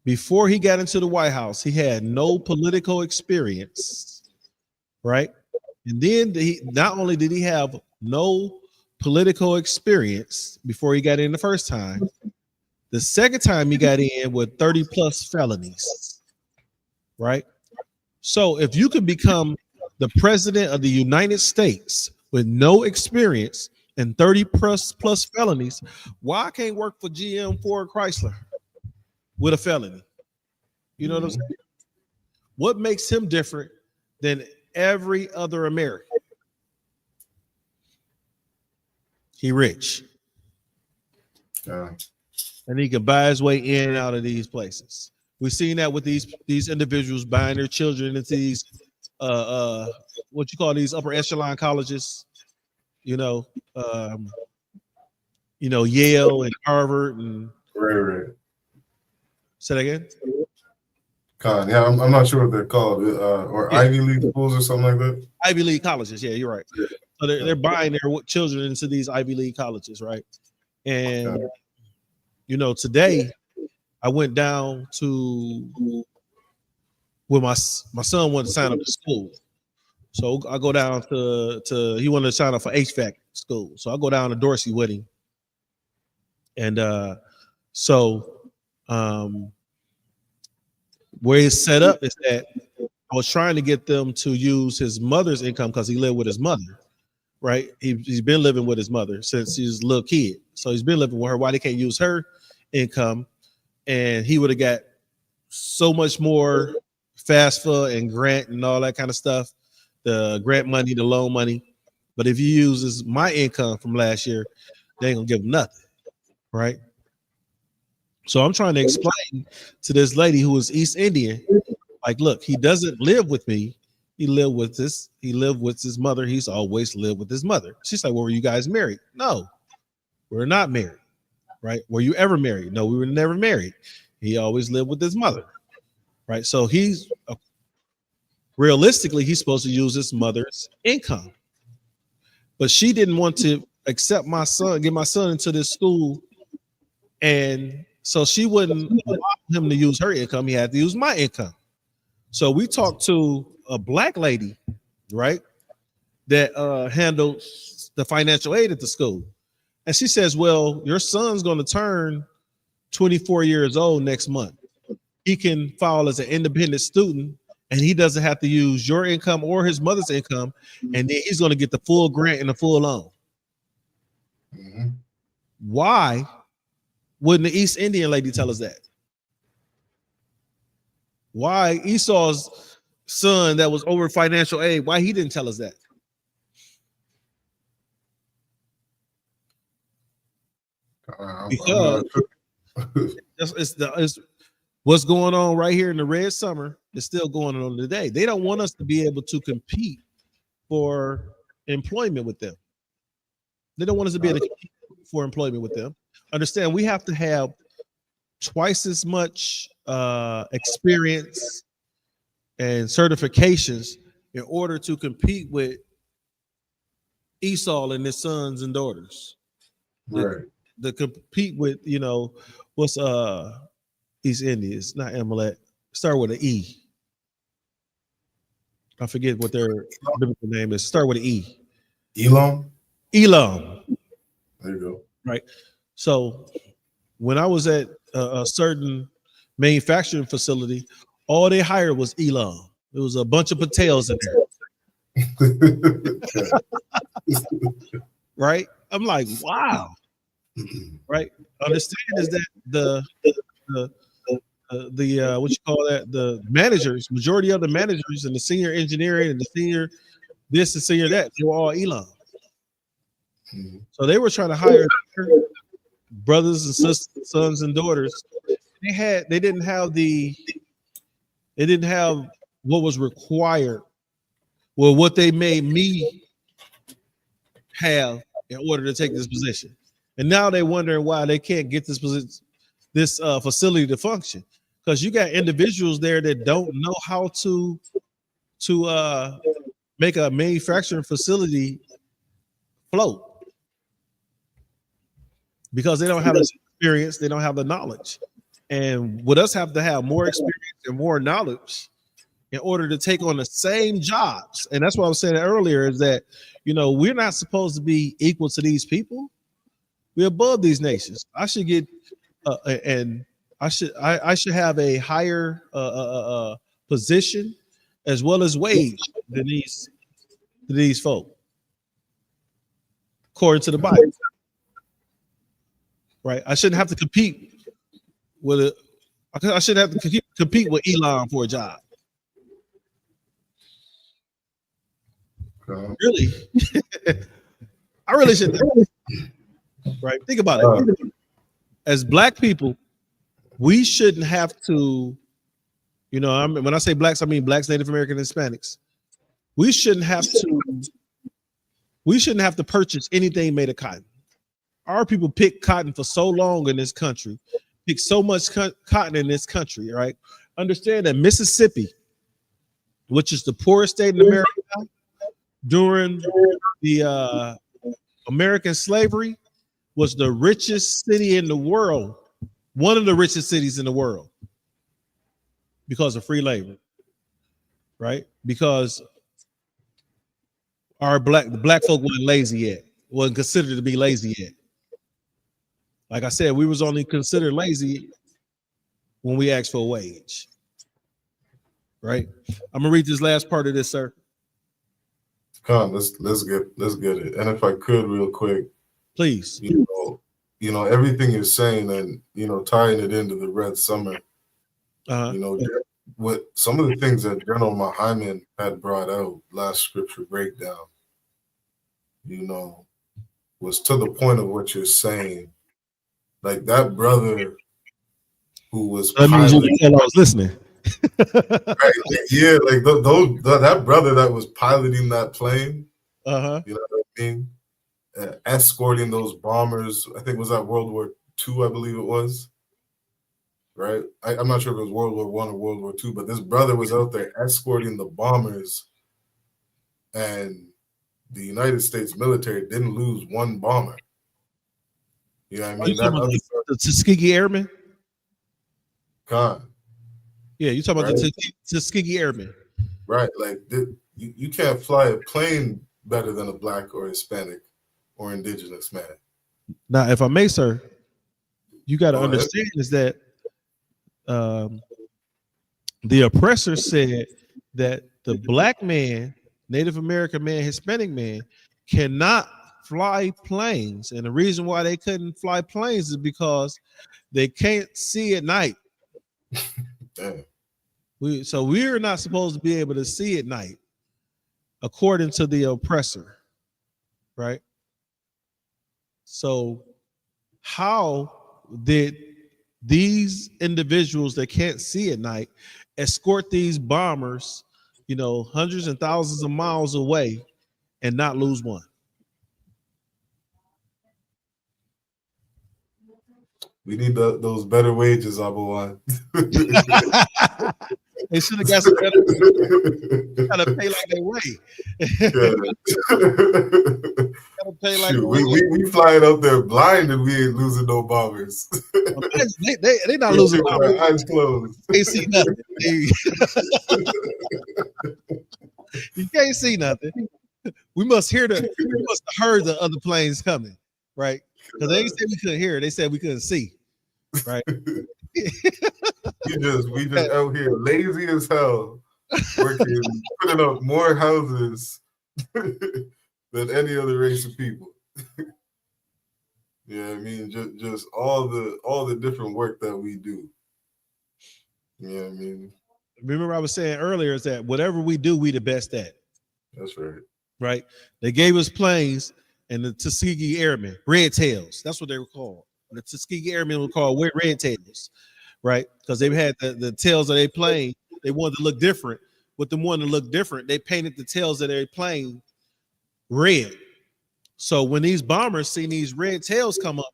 before he got into the White House, he had no political experience, right? And then not only did he have no political experience before he got in the first time, the second time he got in with 30 plus felonies, right? So if you could become the president of the United States with no experience and 30 plus felonies, why I can't work for GM, Ford, Chrysler with a felony? You know what I'm saying? What makes him different than every other American? He rich. And he can buy his way in and out of these places. We've seen that with these individuals buying their children into these what you call these upper echelon colleges, Yale and Harvard and Right. say that again. Yeah, I'm not sure what they're called, or Ivy League schools or something like that. Ivy League colleges, yeah, you're right. Yeah. So they're buying their children into these Ivy League colleges, right? And today I went down to where my son wanted to sign up to school. So I go down to he wanted to sign up for HVAC school. So I go down to Dorsey with him. And where it's set up is that I was trying to get them to use his mother's income because he lived with his mother, right? He's been living with his mother since he was a little kid. So he's been living with her. Why they can't use her income? And he would have got so much more FAFSA and grant and all that kind of stuff, the grant money, the loan money. But if he uses my income from last year, they ain't gonna give him nothing, right? So I'm trying to explain to this lady who is East Indian, like, look, he doesn't live with me. He lived with his mother. He's always lived with his mother. She's like, well, were you guys married? No, we're not married, right? Were you ever married? No, we were never married. He always lived with his mother, right? So realistically, he's supposed to use his mother's income. But she didn't want to accept my son, get my son into this school. And so she wouldn't allow him to use her income. He had to use my income. So we talked to a black lady, right, that handled the financial aid at the school. And she says, well, your son's going to turn 24 years old next month. He can file as an independent student, and he doesn't have to use your income or his mother's income, and then he's going to get the full grant and the full loan. Mm-hmm. Why wouldn't the East Indian lady tell us that? Why Esau's son that was over financial aid, why he didn't tell us that? Because it's what's going on right here in the red summer is still going on today. They don't want us to be able to compete for employment with them. They don't want us to be able to compete for employment with them. Understand, we have to have twice as much experience and certifications in order to compete with Esau and his sons and daughters. Right. To compete with, what's East Indians, not Amalek. Start with an E. I forget what their biblical name is. Start with an E. Elam. Elam. There you go. Right. So when I was at a certain manufacturing facility, all they hired was Elam. There was a bunch of Patels in there. Right. I'm like, wow. Right. Understand is that the what you call that, the managers, majority of the managers and the senior engineering and the senior this and senior that, they were all Elam. Mm-hmm. So they were trying to hire brothers and sisters, sons and daughters. They didn't have what was required, well, what they made me have in order to take this position. And now they're wondering why they can't get this facility to function, because you got individuals there that don't know how to make a manufacturing facility float, because they don't have the experience, they don't have the knowledge. And with us have to have more experience and more knowledge in order to take on the same jobs. And that's what I was saying earlier, is that, you know, we're not supposed to be equal to these people. We're above these nations. I should get and I should have a higher position as well as wage than these folk, according to the Bible. Right? I shouldn't have to compete with I shouldn't have to compete with Elon for a job. Really? I really shouldn't. Right? Think about it. As Black people, we shouldn't have to, you know, when I say blacks, I mean blacks, Native American, Hispanics. We shouldn't have to purchase anything made of cotton. Our people pick cotton for so long in this country, pick so much cotton in this country, right? Understand that Mississippi, which is the poorest state in America during the American slavery, was the richest city in the world, one of the richest cities in the world, because of free labor, right? Because the black folk wasn't lazy yet, wasn't considered to be lazy yet. Like I said, we was only considered lazy when we asked for a wage, right? I'm gonna read this last part of this, sir. Come on, let's get it. And if I could, real quick, please. You know everything you're saying, and you know, tying it into the Red Summer. You know, what some of the things that General Muhammad had brought out last scripture breakdown, you know, was to the point of what you're saying. Like that brother who was piloting, I was listening. right? Yeah, like that brother that was piloting that plane. You know what I mean? Escorting those bombers. I think it was that World War II, I believe it was. Right? I'm not sure if it was World War I or World War II, but this brother was out there escorting the bombers, and the United States military didn't lose one bomber. You know what I mean? The Tuskegee Airmen? God. Yeah, you talking about the Tuskegee Airmen. Right. Like you can't fly a plane better than a Black or Hispanic or indigenous man. Now, if I may, sir, you got to understand is that the oppressor said that the Black man, Native American man, Hispanic man cannot fly planes. And the reason why they couldn't fly planes is because they can't see at night. So we're not supposed to be able to see at night, according to the oppressor, right? So how did these individuals that can't see at night escort these bombers, you know, hundreds and thousands of miles away and not lose one? We need those better wages, Abuwan. They should have got some better. Gotta pay like they weigh. Gotta pay like we flying out there blind and we ain't losing no bombers. they not losing bombers. Eyes closed. They see nothing. You can't see nothing. We must heard the other planes coming, right? Because they didn't say we couldn't hear it. They said we couldn't see, right? we just out here lazy as hell, working, putting up more houses than any other race of people. Yeah, I mean, just all the different work that we do. Yeah, I mean, remember I was saying earlier is that whatever we do, we the best at. That's right. Right? They gave us planes and the Tuskegee Airmen, red tails. That's what they were called. The Tuskegee Airmen were called red tails, right? Because they had the tails of their plane. They wanted to look different. With them wanting to look different, they painted the tails of their plane red. So when these bombers see these red tails come up,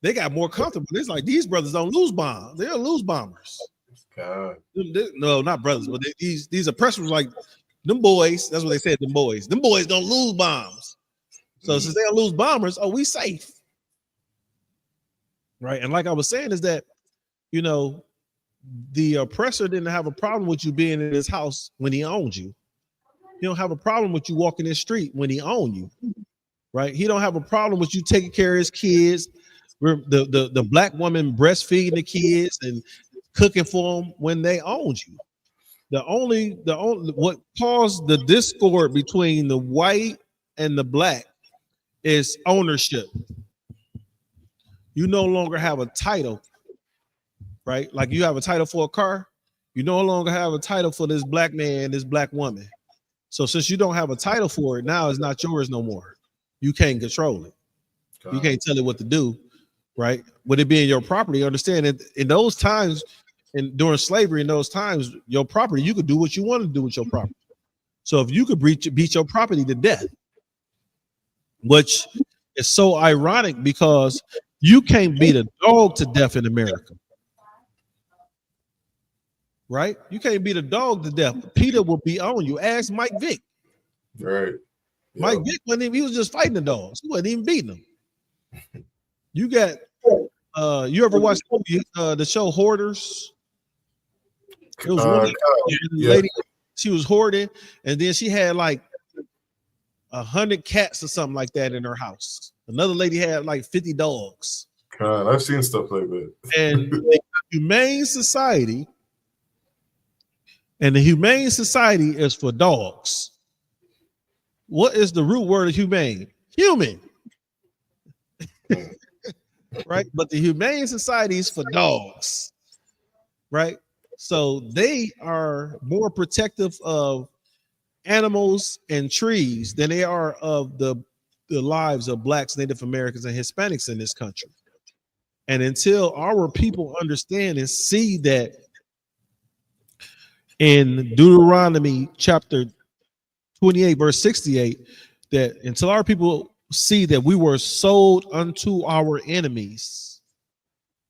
they got more comfortable. It's like these brothers don't lose bombs. They don't lose bombers. God. No, not brothers, but these oppressors like them boys. That's what they said. Them boys don't lose bombs. So since they don't lose bombers, we safe, right? And like I was saying, is that the oppressor didn't have a problem with you being in his house when he owned you. He don't have a problem with you walking the street when he owned you, right? He don't have a problem with you taking care of his kids. The black woman breastfeeding the kids and cooking for them when they owned you. The only what caused the discord between the white and the black is ownership. You no longer have a title, right? Like you have a title for a car, you no longer have a title for this black man, this black woman. So since you don't have a title for it, now it's not yours no more. You can't control it. You can't tell it what to do, right? With it being your property, understand that in those times, and during slavery, in those times, your property, you could do what you want to do with your property. So if you could beat your property to death, which is so ironic because you can't beat a dog to death in America. Right? You can't beat a dog to death. Peter will be on you. Ask Mike Vick. Right. Mike Vick wasn't even, he was just fighting the dogs. He wasn't even beating them. You got you ever watched the show Hoarders? It was one lady, she was hoarding, and then she had like 100 cats or something like that in her house. Another lady had like 50 dogs. God, I've seen stuff like that. And the Humane Society. And the Humane Society is for dogs. What is the root word of humane? Human. Right? But the Humane Society is for dogs. Right? So they are more protective of animals and trees than they are of the lives of blacks, Native Americans, and Hispanics in this country. And until our people understand and see that in Deuteronomy chapter 28, verse 68, that until our people see that we were sold unto our enemies,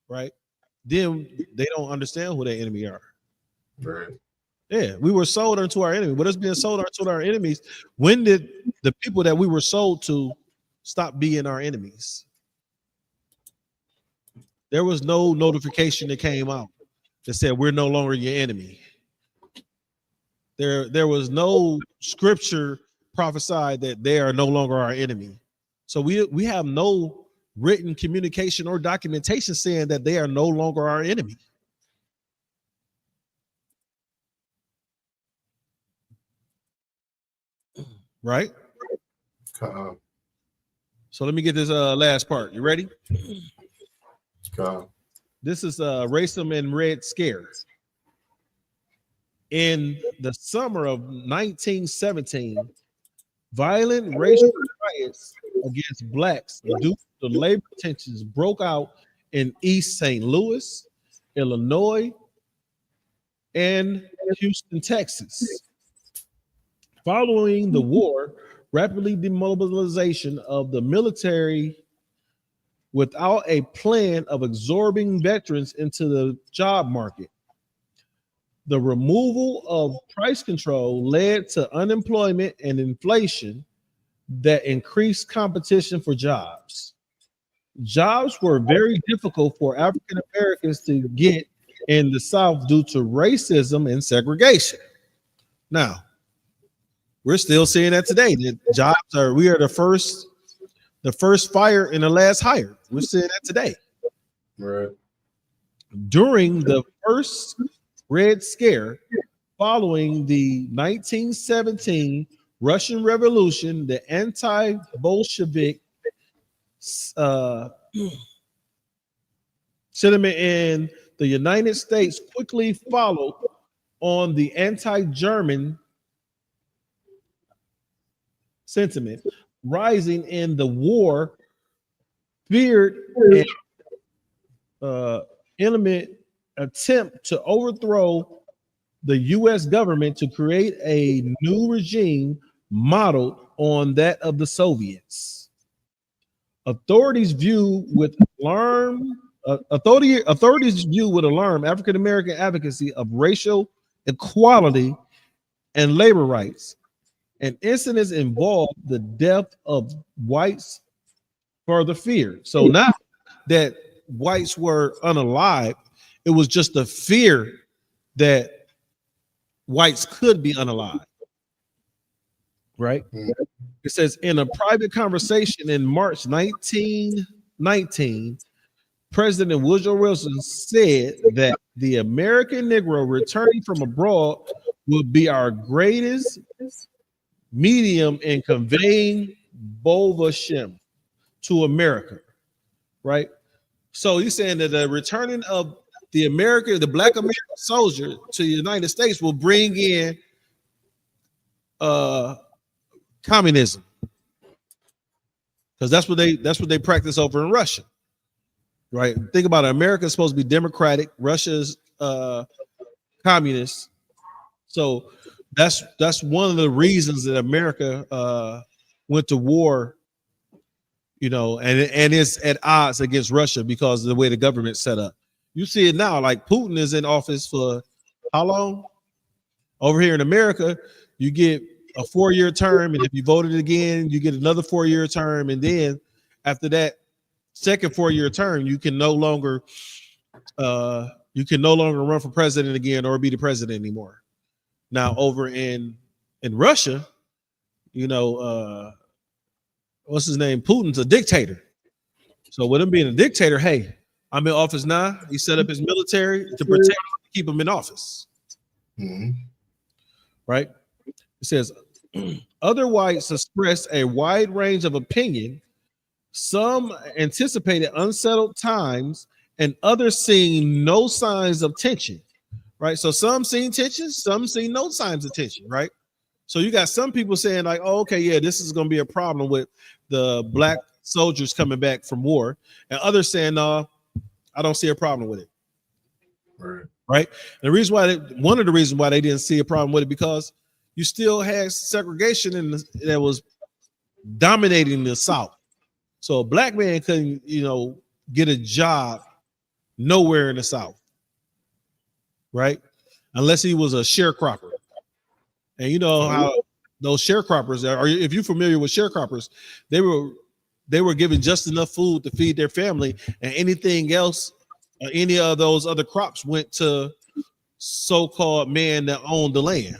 right? Then they don't understand who their enemy are. Right. Yeah, we were sold unto our enemy. What is being sold unto our enemies? When did the people that we were sold to stop being our enemies? There was no notification that came out that said we're no longer your enemy. There was no scripture prophesied that they are no longer our enemy. So we have no written communication or documentation saying that they are no longer our enemy. Right? So let me get this last part. You ready? This is Racism and Red Scare. In the summer of 1917, violent racial riots against blacks due to labor tensions broke out in East St. Louis, Illinois, and Houston, Texas. Following the war, rapidly demobilization of the military without a plan of absorbing veterans into the job market. The removal of price control led to unemployment and inflation that increased competition for jobs. Jobs were very difficult for African Americans to get in the South due to racism and segregation. Now, we're still seeing that today. We are the first fire and the last hire. We're seeing that today. Right. During the first Red Scare, following the 1917 Russian Revolution, the anti-Bolshevik sentiment in the United States quickly followed on the anti-German sentiment, rising in the war, feared and imminent attempt to overthrow the U.S. government to create a new regime modeled on that of the Soviets. authorities view with alarm African American advocacy of racial equality and labor rights. And incidents involved the death of whites further feared. So not that whites were unalive, it was just the fear that whites could be unalive. Right? It says in a private conversation in March 1919, President Woodrow Wilson said that the American Negro returning from abroad would be our greatest medium in conveying Bolshevism to America, right? So he's saying that the returning of the black American soldier to the United States will bring in communism, because that's what they practice over in Russia, right? Think about it. America is supposed to be democratic, Russia's communist. So that's one of the reasons that America went to war, you know, and it's at odds against Russia because of the way the government's set up. You see it now, like Putin is in office for how long? Over here in America, you get a 4-year term, and if you voted again, you get another 4-year term, and then after that second 4-year term, you can no longer run for president again or be the president anymore. Now over in Russia, you know, what's his name? Putin's a dictator. So with him being a dictator, hey, I'm in office now. He set up his military to protect, keep him in office. Mm-hmm. Right? It says, other whites expressed a wide range of opinion. Some anticipated unsettled times, and others seeing no signs of tension. Right? So some seen tension, some seen no signs of tension. Right? So you got some people saying like, oh, okay, yeah, this is going to be a problem with the black soldiers coming back from war, and others saying, no, I don't see a problem with it. Right? The reason why one of the reasons why they didn't see a problem with it, because you still had segregation that was dominating the South. So a black man couldn't, you know, get a job nowhere in the South, right? Unless he was a sharecropper. And you know how those sharecroppers are. If you're familiar with sharecroppers, they were given just enough food to feed their family, and anything else, any of those other crops went to so-called man that owned the land.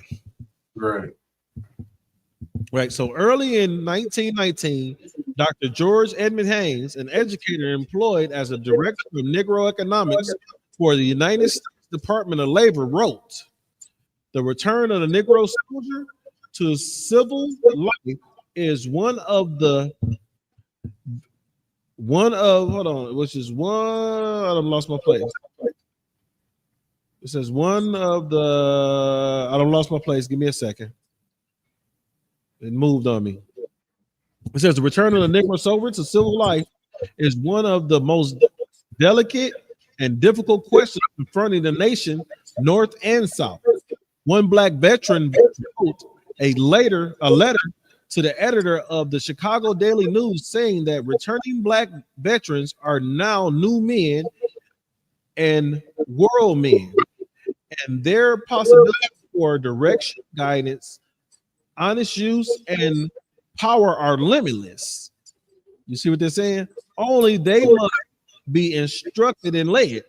Right. So early in 1919, Dr. George Edmund Haynes, an educator employed as a director of Negro economics for the United States Department of Labor, wrote, "The return of the Negro soldier to civil life is one of I lost my place. It says one of the, I lost my place. Give me a second. It moved on me. It says the return of the Negro soldier to civil life is one of the most delicate and difficult questions confronting the nation, North and South. One black veteran wrote a letter to the editor of the Chicago Daily News saying that returning black veterans are now new men and world men, and their possibilities for direction, guidance, honest use, and power are limitless. You see what they're saying? Only they must be instructed and led.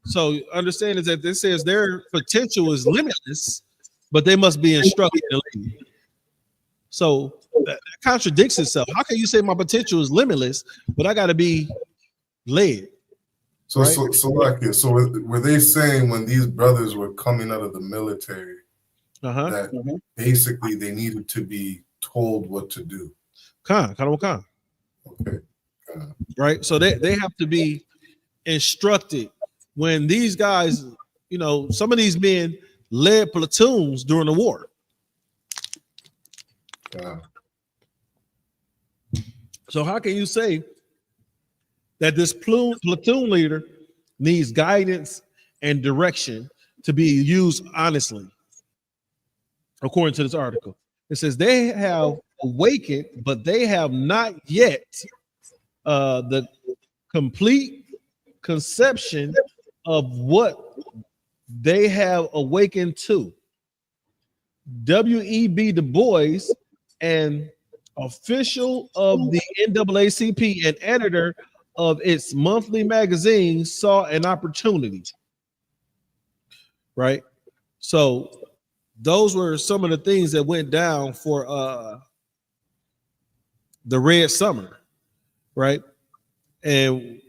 So understand is that this says their potential is limitless, but they must be instructed and led. So that contradicts itself. How can you say my potential is limitless, but I got to be led? So, right? So were they saying when these brothers were coming out of the military that basically they needed to be told what to do? Okay. Right. So they have to be instructed. When these guys, you know, some of these men led platoons during the war. So how can you say that this platoon leader needs guidance and direction to be used honestly? According to this article, it says they have awakened, but they have not yet the complete conception of what they have awakened to. W.E.B. Du Bois, an official of the NAACP and editor of its monthly magazine, saw an opportunity. Right? So those were some of the things that went down for the Red Summer, right? And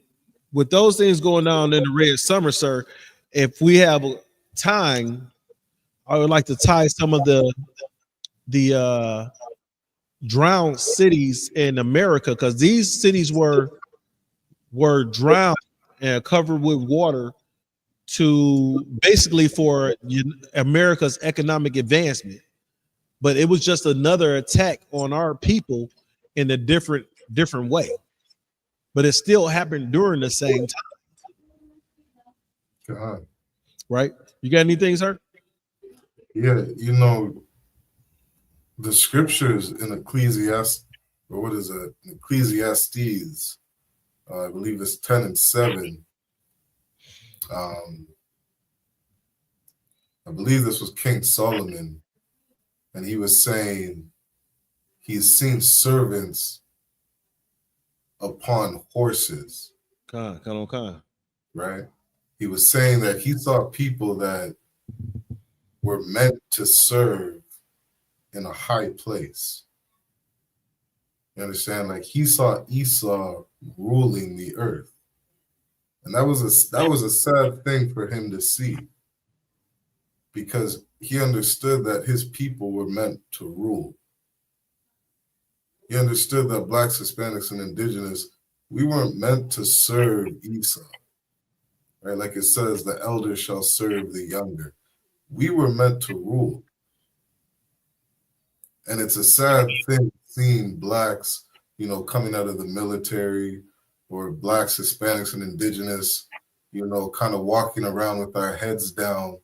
with those things going on in the Red Summer, sir, if we have time, I would like to tie some of the drowned cities in America, because these cities were drowned and covered with water to basically for America's economic advancement. But it was just another attack on our people in a different way. But it still happened during the same time. God. Right? You got anything, sir? Yeah, you know, the scriptures in Ecclesiastes, or what is it? Ecclesiastes, I believe it's 10 and 7. I believe this was King Solomon, and he was saying he's seen servants upon horses. Right? He was saying that he saw people that were meant to serve in a high place. You understand? Like he saw Esau ruling the earth. And that was a sad thing for him to see, because he understood that his people were meant to rule. He understood that blacks, Hispanics, and indigenous, we weren't meant to serve Esau. Right? Like it says, the elder shall serve the younger. We were meant to rule. And it's a sad thing seeing blacks, you know, coming out of the military, or blacks, Hispanics, and indigenous, you know, kind of walking around with our heads down,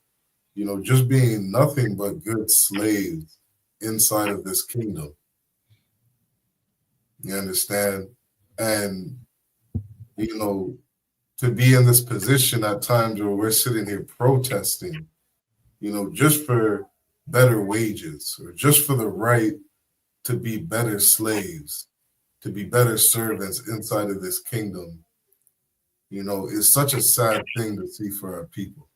you know, just being nothing but good slaves inside of this kingdom. You understand? And, you know, to be in this position at times where we're sitting here protesting, you know, just for better wages, or just for the right to be better slaves, to be better servants inside of this kingdom, you know, is such a sad thing to see for our people.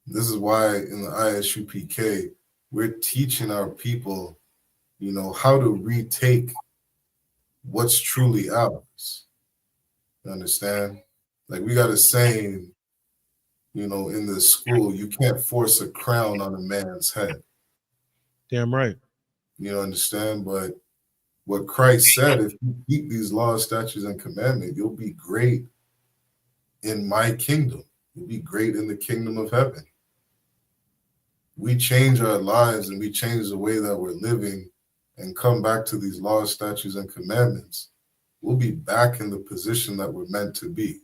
This is why in the ISUPK, we're teaching our people, you know, how to retake what's truly ours. You understand? Like we got a saying, you know, in this school, you can't force a crown on a man's head. Damn right. You understand? But what Christ said, if you keep these laws, statutes, and commandments, you'll be great in my kingdom. You'll be great in the kingdom of heaven. We change our lives and we change the way that we're living and come back to these laws, statutes, and commandments, we'll be back in the position that we're meant to be.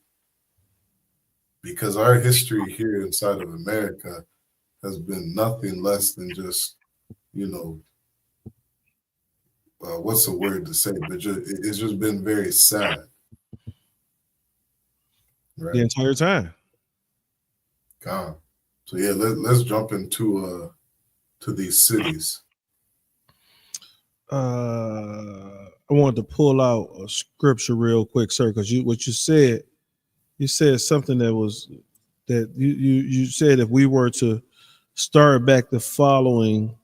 Because our history here inside of America has been nothing less than just, you know, what's the word to say? But it's just been very sad. Right? The entire time. God. So yeah, let's jump into to these cities. I wanted to pull out a scripture real quick, sir, because you said something that you said if we were to start back to following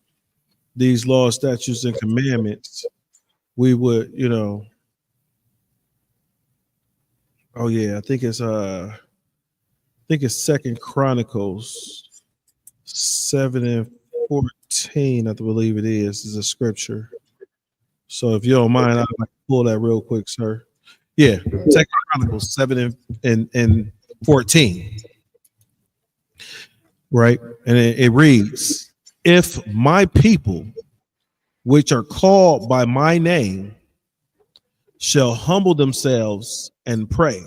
these laws, statutes, and commandments, we would, you know. Oh yeah, I think it's 2nd Chronicles 7:14, I believe it is a scripture. So if you don't mind, I'd like to pull that real quick, sir. Yeah, 2nd Chronicles 7:14. Right? And it reads, if my people, which are called by my name, shall humble themselves and pray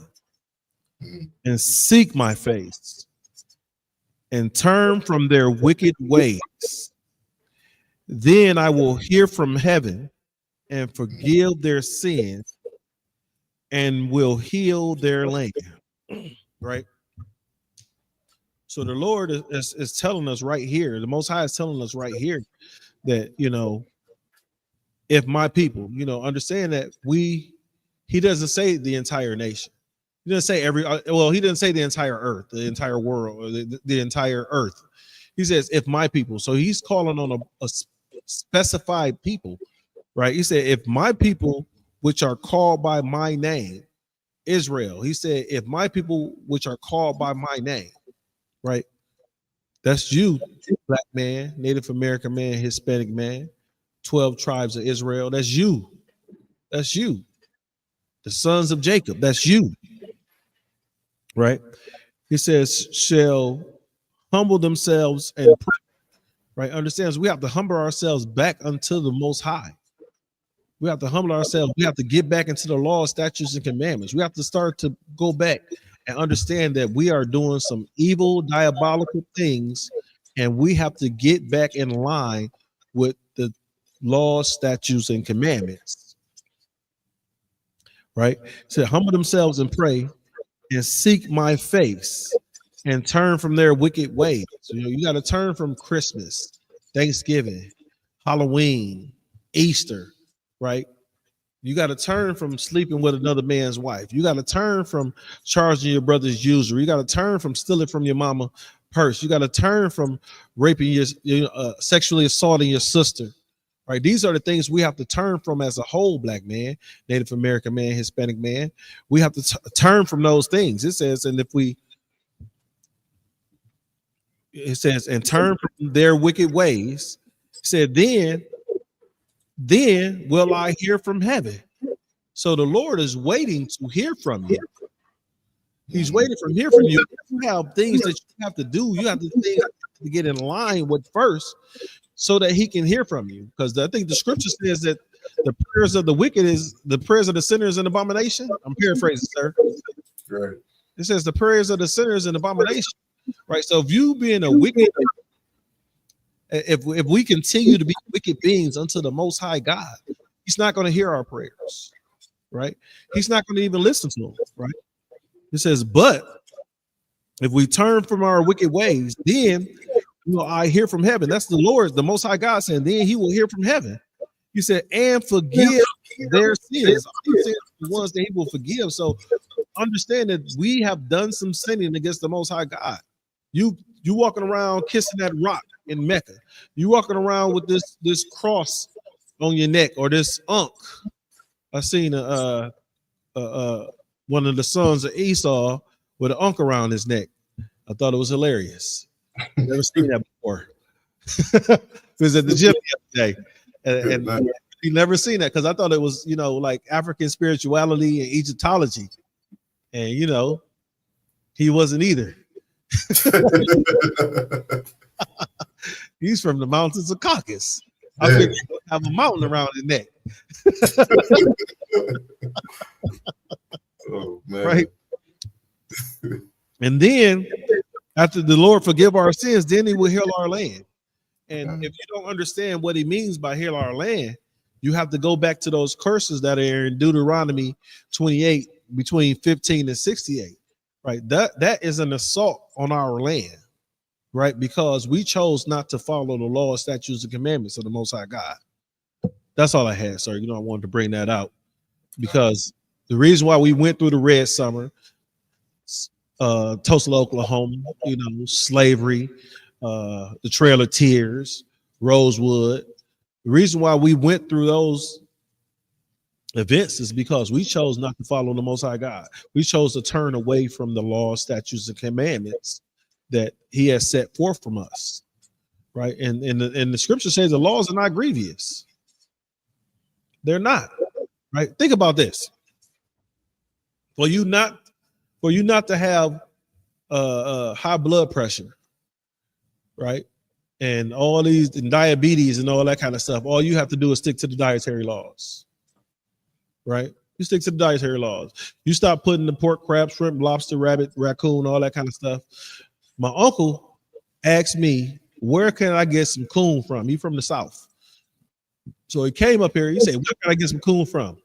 and seek my face and turn from their wicked ways, then I will hear from heaven and forgive their sins and will heal their land. Right? So the Lord is telling us right here, the Most High is telling us right here that, if my people, understand that he doesn't say the entire nation. He doesn't say he didn't say the entire earth, the entire world, or the entire earth. He says, if my people. So he's calling on a specified people, right? He said, if my people, which are called by my name, Israel. He said, if my people, which are called by my name, right? That's you, black man, Native American man, Hispanic man, 12 tribes of Israel. That's you. That's you. The sons of Jacob. That's you. Right? He says, shall humble themselves and pray. Right? Understands we have to humble ourselves back unto the Most High. We have to humble ourselves. We have to get back into the law, statutes, and commandments. We have to start to go back and understand that we are doing some evil, diabolical things, and we have to get back in line with the law, statutes, and commandments. Right? So humble themselves and pray and seek my face and turn from their wicked ways. So, you got to turn from Christmas, Thanksgiving, Halloween, Easter, right? You got to turn from sleeping with another man's wife. You got to turn from charging your brother's usury. You got to turn from stealing from your mama purse. You got to turn from raping sexually assaulting your sister. Right? These are the things we have to turn from as a whole, black man, Native American man, Hispanic man. We have to turn from those things. It says, and and turn from their wicked ways. It said, then will I hear from heaven. So the Lord is waiting to hear from you. He's waiting to hear from you. You have things that you have to do. You have to get in line with first, so that he can hear from you. Because I think the scripture says that the prayers of the wicked is the prayers of the sinners an abomination. I'm paraphrasing, sir. Right. It says the prayers of the sinners an abomination. Right. So if you being a wicked, if we continue to be wicked beings unto the Most High God, he's not going to hear our prayers. Right. He's not going to even listen to them. Right. It says, but if we turn from our wicked ways, then I hear from heaven. That's the Lord, the Most High God saying, then he will hear from heaven. He said, and forgive their sins. The ones that he will forgive. So understand that we have done some sinning against the Most High God. You walking around kissing that rock in Mecca. You walking around with this cross on your neck, or this ankh. I seen one of the sons of Esau with an ankh around his neck. I thought it was hilarious. Never seen that before. Was at the gym the other day, and he never seen that because I thought it was like African spirituality and Egyptology, and he wasn't either. He's from the mountains of Caucasus. I think he would have a mountain around his neck. Oh man! Right, and then. After the Lord forgive our sins, then he will heal our land. And if you don't understand what he means by heal our land, you have to go back to those curses that are in Deuteronomy 28, between 15 and 68. Right? That is an assault on our land, right? Because we chose not to follow the law, statutes, and commandments of the Most High God. That's all I had, sir. I wanted to bring that out because the reason why we went through the Red Summer, Tulsa, Oklahoma, slavery, the Trail of Tears, Rosewood. The reason why we went through those events is because we chose not to follow the Most High God. We chose to turn away from the law, statutes, and commandments that he has set forth from us. Right. And the scripture says the laws are not grievous. They're not. Right. Think about this. For you not to have high blood pressure, right, and all these and diabetes and all that kind of stuff, all you have to do is stick to the dietary laws, right? You stick to the dietary laws. You stop putting the pork, crab, shrimp, lobster, rabbit, raccoon, all that kind of stuff. My uncle asked me, where can I get some coon from? He's from the South. So he came up here. He said, where can I get some coon from?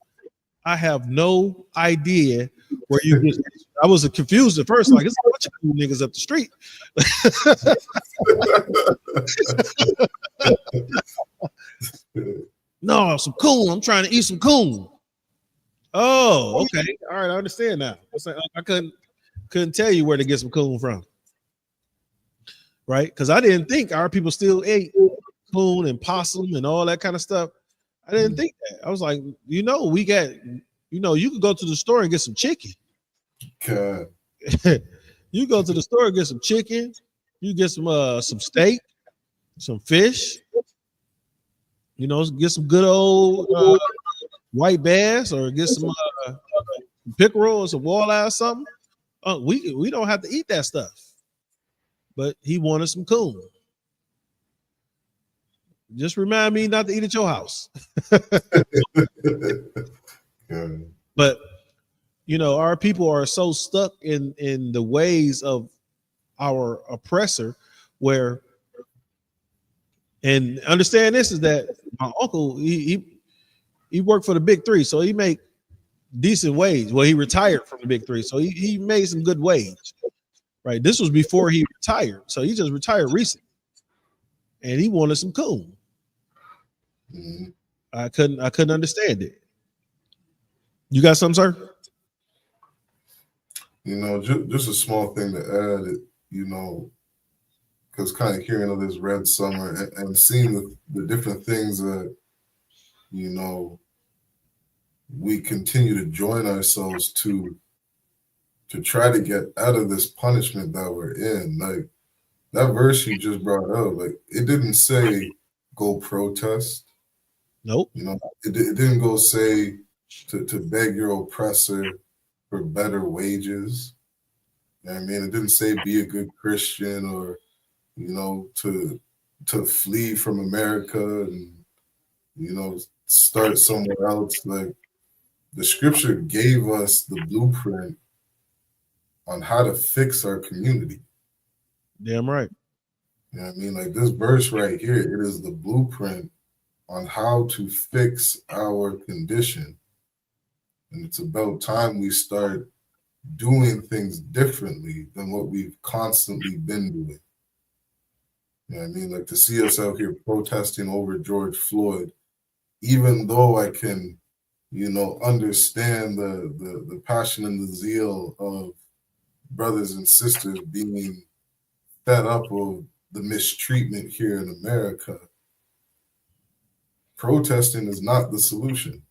I have no idea where you get. I was confused at first, like it's a bunch of cool niggas up the street. No, some coon. I'm trying to eat some coon. Oh, okay. All right, I understand now. I couldn't tell you where to get some coon from. Right? Because I didn't think our people still ate coon and possum and all that kind of stuff. I didn't think that. I was like, we got, you could go to the store and get some chicken. God. You go to the store and get some chicken. You get some steak, some fish. Get some good old white bass, or get some pickerel or some walleye or something. We don't have to eat that stuff. But he wanted some coon. Just remind me not to eat at your house. But our people are so stuck in the ways of our oppressor, and understand this is that my uncle he worked for the big three, so he make decent wage. Well, he retired from the big three, so he made some good wage. Right. This was before he retired. So he just retired recently. And he wanted some coon. Mm-hmm. I couldn't understand it. You got something, sir? Just a small thing to add, because kind of hearing of this red summer and seeing the different things that, we continue to join ourselves to try to get out of this punishment that we're in. Like that verse you just brought up, like it didn't say go protest. Nope. It didn't go say to beg your oppressor for better wages. You know what I mean? It didn't say be a good Christian or, to flee from America and, start somewhere else. Like the scripture gave us the blueprint on how to fix our community. Damn right. You know what I mean? Like this verse right here, it is the blueprint on how to fix our condition. And it's about time we start doing things differently than what we've constantly been doing. You know what I mean? Like to see us out here protesting over George Floyd, even though I can, understand the passion and the zeal of brothers and sisters being fed up of the mistreatment here in America. Protesting is not the solution.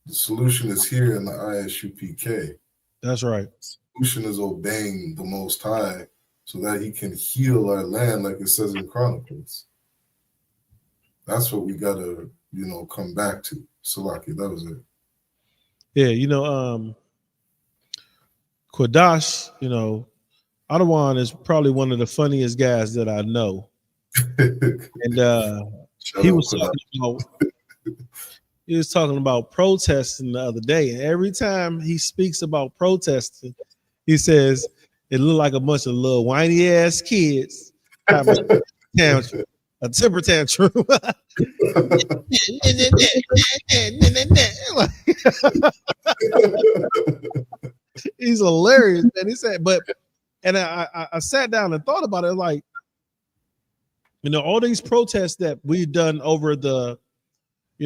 The solution is here in the ISUPK. That's right. The solution is obeying the Most High so that he can heal our land like it says in Chronicles. That's what we got to, come back to. Salaki, that was it. Yeah, Quadash, Adawan is probably one of the funniest guys that I know. And he was talking about protesting the other day. And every time he speaks about protesting, he says it looked like a bunch of little whiny ass kids having a temper tantrum. He's hilarious, man. He said, and I sat down and thought about it, like, all these protests that we've done over the,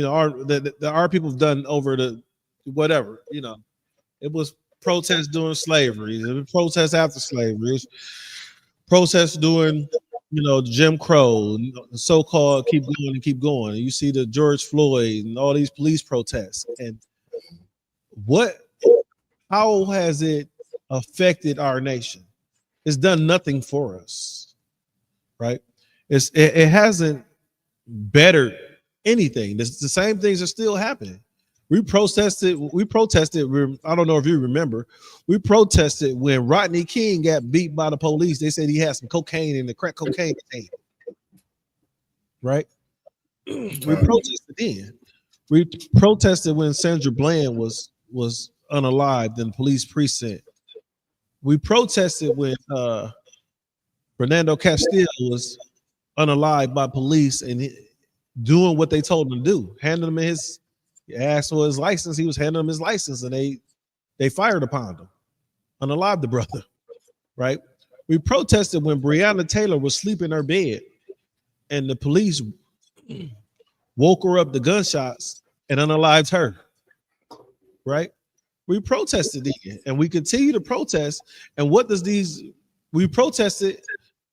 our people have done over the whatever, it was protests during slavery, it was protests after slavery, it was protests during, Jim Crow, so-called keep going and keep going. And you see the George Floyd and all these police protests. And how has it affected our nation? It's done nothing for us, right? It hasn't bettered anything. The same things are still happening. We protested. I don't know if you remember. We protested when Rodney King got beat by the police. They said he had some cocaine in the crack cocaine container. Right? We protested then. We protested when Sandra Bland was unalived in the police precinct. We protested when Fernando Castillo was unalived by police and doing what they told him to do, handing him his He asked for his license. He was handing him his license, and they fired upon him, unalived the brother. Right? We protested when Breonna Taylor was sleeping in her bed, and the police woke her up to gunshots and unalived her. Right? We protested then, and we continue to protest. And what does we protested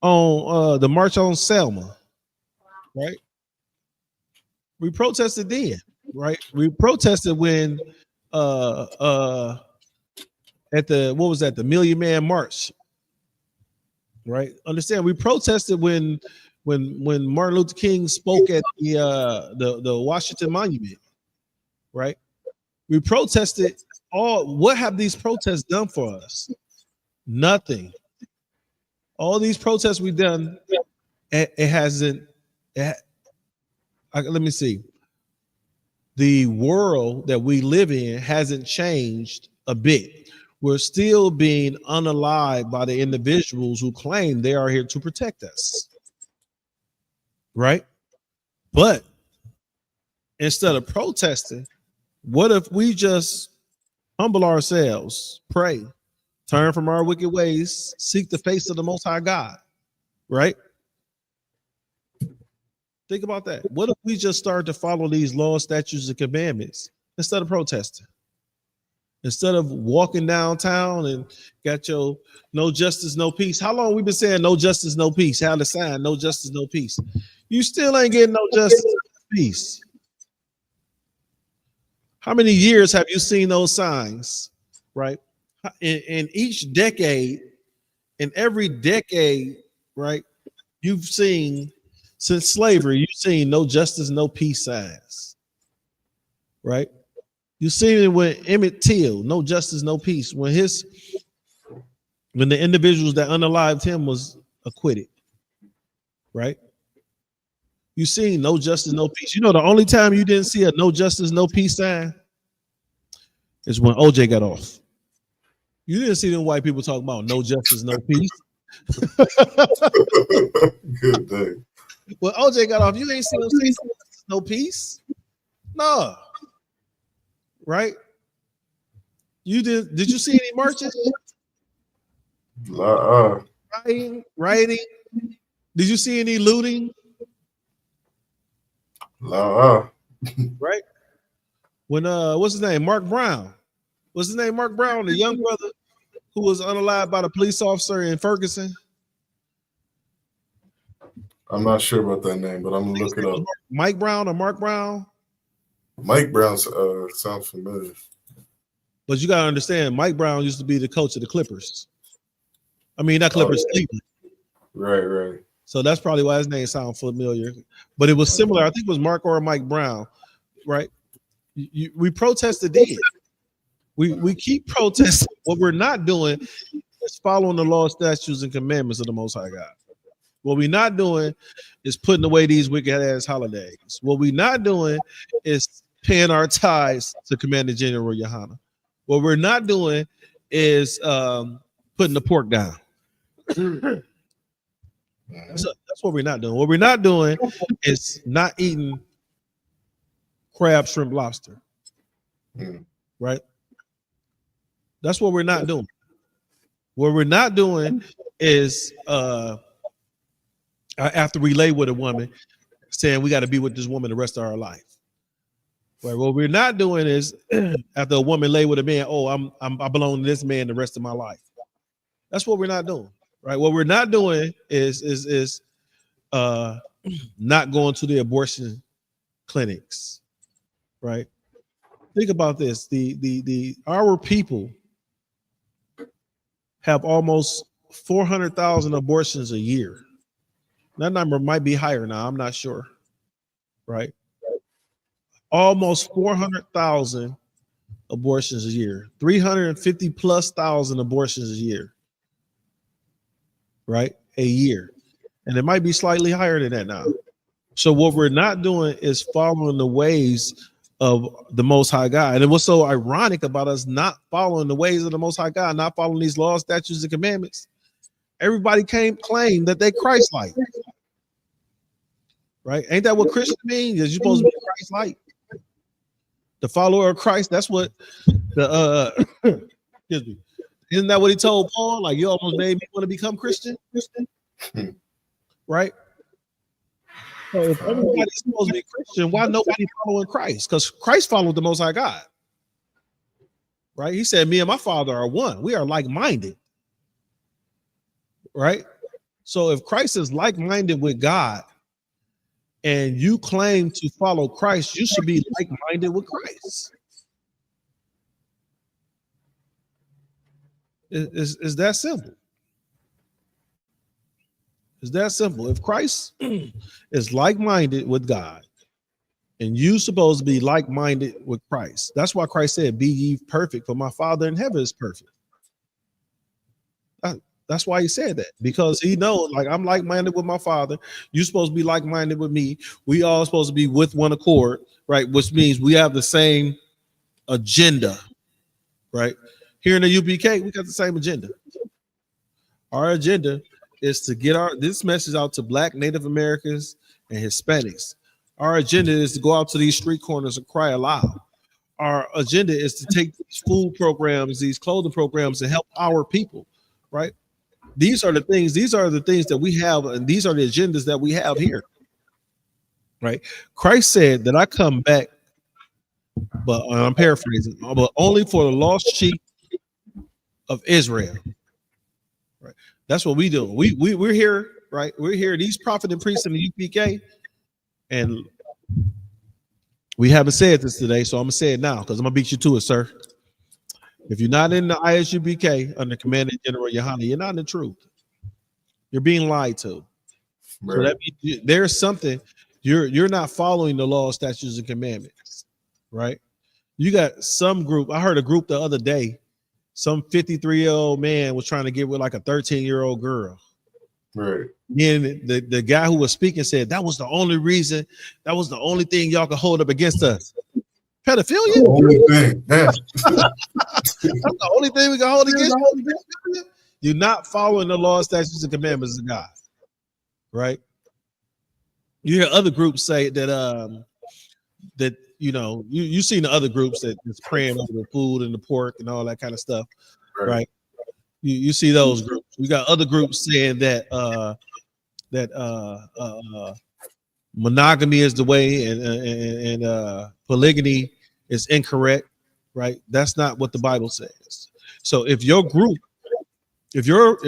on the March on Selma, right? We protested then, right? We protested when at the the Million Man March, right? Understand? We protested when Martin Luther King spoke at the Washington Monument, right? We protested all. What have these protests done for us? Nothing. All these protests we've done, it hasn't. Let me see. The world that we live in hasn't changed a bit. We're still being unalived by the individuals who claim they are here to protect us, right? But instead of protesting, what if we just humble ourselves, pray, turn from our wicked ways, seek the face of the Most High God, right? Think about that. What if we just start to follow these laws, statutes, and commandments instead of protesting? Instead of walking downtown and got your no justice, no peace. How long we been saying no justice, no peace? How the sign, no justice, no peace. You still ain't getting no justice, no peace. How many years have you seen those signs, right? In each decade, in every decade, right? You've seen, since slavery, you've seen no justice, no peace signs, right? You see it with Emmett Till, no justice, no peace. When the individuals that unalived him was acquitted, right? You seen no justice, no peace. You know, the only time you didn't see a no justice, no peace sign is when OJ got off. You didn't see them white people talking about no justice, no peace. Good day. When OJ got off, you ain't seen them say no peace. No. Right? You did you see any marches? Rioting? Did you see any looting? Right? When what's his name? Mark Brown. What's his name? Mark Brown, the young brother who was unalived by the police officer in Ferguson. I'm not sure about that name, but I'm gonna look it up. Mike Brown or Mark Brown? Mike Brown sounds familiar. But you gotta understand, Mike Brown used to be the coach of the Clippers. I mean, not Clippers, Cleveland. Right. So that's probably why his name sounds familiar. But it was similar. I think it was Mark or Mike Brown, right? We protested then. We keep protesting. What we're not doing is following the law, statutes, and commandments of the Most High God. What we're not doing is putting away these wicked ass holidays. What we're not doing is paying our tithes to Commander General Yohana. What we're not doing is putting the pork down. That's what we're not doing. What we're not doing is not eating crab, shrimp, lobster. Right? That's what we're not doing. What we're not doing is after we lay with a woman, saying we got to be with this woman the rest of our life. Right? What we're not doing is after a woman lay with a man, I belong to this man the rest of my life. That's what we're not doing. Right? What we're not doing is not going to the abortion clinics. Right? Think about this. Our people have almost 400,000 abortions a year. That number might be higher now. I'm not sure. Right? Almost 400,000 abortions a year. 350 plus thousand abortions a year. Right? A year. And it might be slightly higher than that now. So what we're not doing is following the ways of the Most High God. And what's so ironic about us not following the ways of the Most High God, not following these laws, statutes, and commandments, everybody claim that they Christ-like. Right? Ain't that what Christian means? Is you're supposed to be Christ-like. The follower of Christ. That's what the excuse me. Isn't that what he told Paul? Like, you almost made me want to become Christian, right? So if everybody's supposed to be Christian, why nobody following Christ? Because Christ followed the Most High God, right? He said, "Me and my Father are one. We are like-minded," right? So if Christ is like-minded with God, and you claim to follow Christ, you should be like-minded with Christ. It's that simple. It's that simple. If Christ is like-minded with God, and you supposed to be like-minded with Christ, that's why Christ said, "Be ye perfect, for my Father in heaven is perfect." That's why he said that, because he knows, like, I'm like-minded with my Father. You're supposed to be like-minded with me. We all supposed to be with one accord, right? Which means we have the same agenda, right? Here in the UPK, we got the same agenda. Our agenda is to get this message out to Black, Native Americans, and Hispanics. Our agenda is to go out to these street corners and cry aloud. Our agenda is to take these food programs, these clothing programs, and help our people, right? These are the things that we have, and these are the agendas that we have here, right? Christ said that I come back, but I'm paraphrasing, but only for the lost sheep of Israel. Right? That's what we do. We're here, right? We're here, these prophet and priests in the UPK, and we haven't said this today, so I'm gonna say it now because I'm gonna beat you to it, sir. If you're not in the ISUBK under Commanding General Yohana, you're not in the truth. You're being lied to. Right. So that means there's something you're not following the law, statutes, and commandments, right? You got some group. I heard a group the other day. Some 53-year-old man was trying to get with like a 13-year-old girl. Right. Then the guy who was speaking said that was the only reason. That was the only thing y'all could hold up against us. Pedophilia? The only thing. Yeah. That's the only thing we can hold against you. You're not following the law, statutes, and commandments of God, right? You hear other groups say that that you've seen the other groups that is praying over the food and the pork and all that kind of stuff, right? You see those groups. We got other groups saying that monogamy is the way, and polygamy is incorrect, right? That's not what the Bible says. So if your group, if your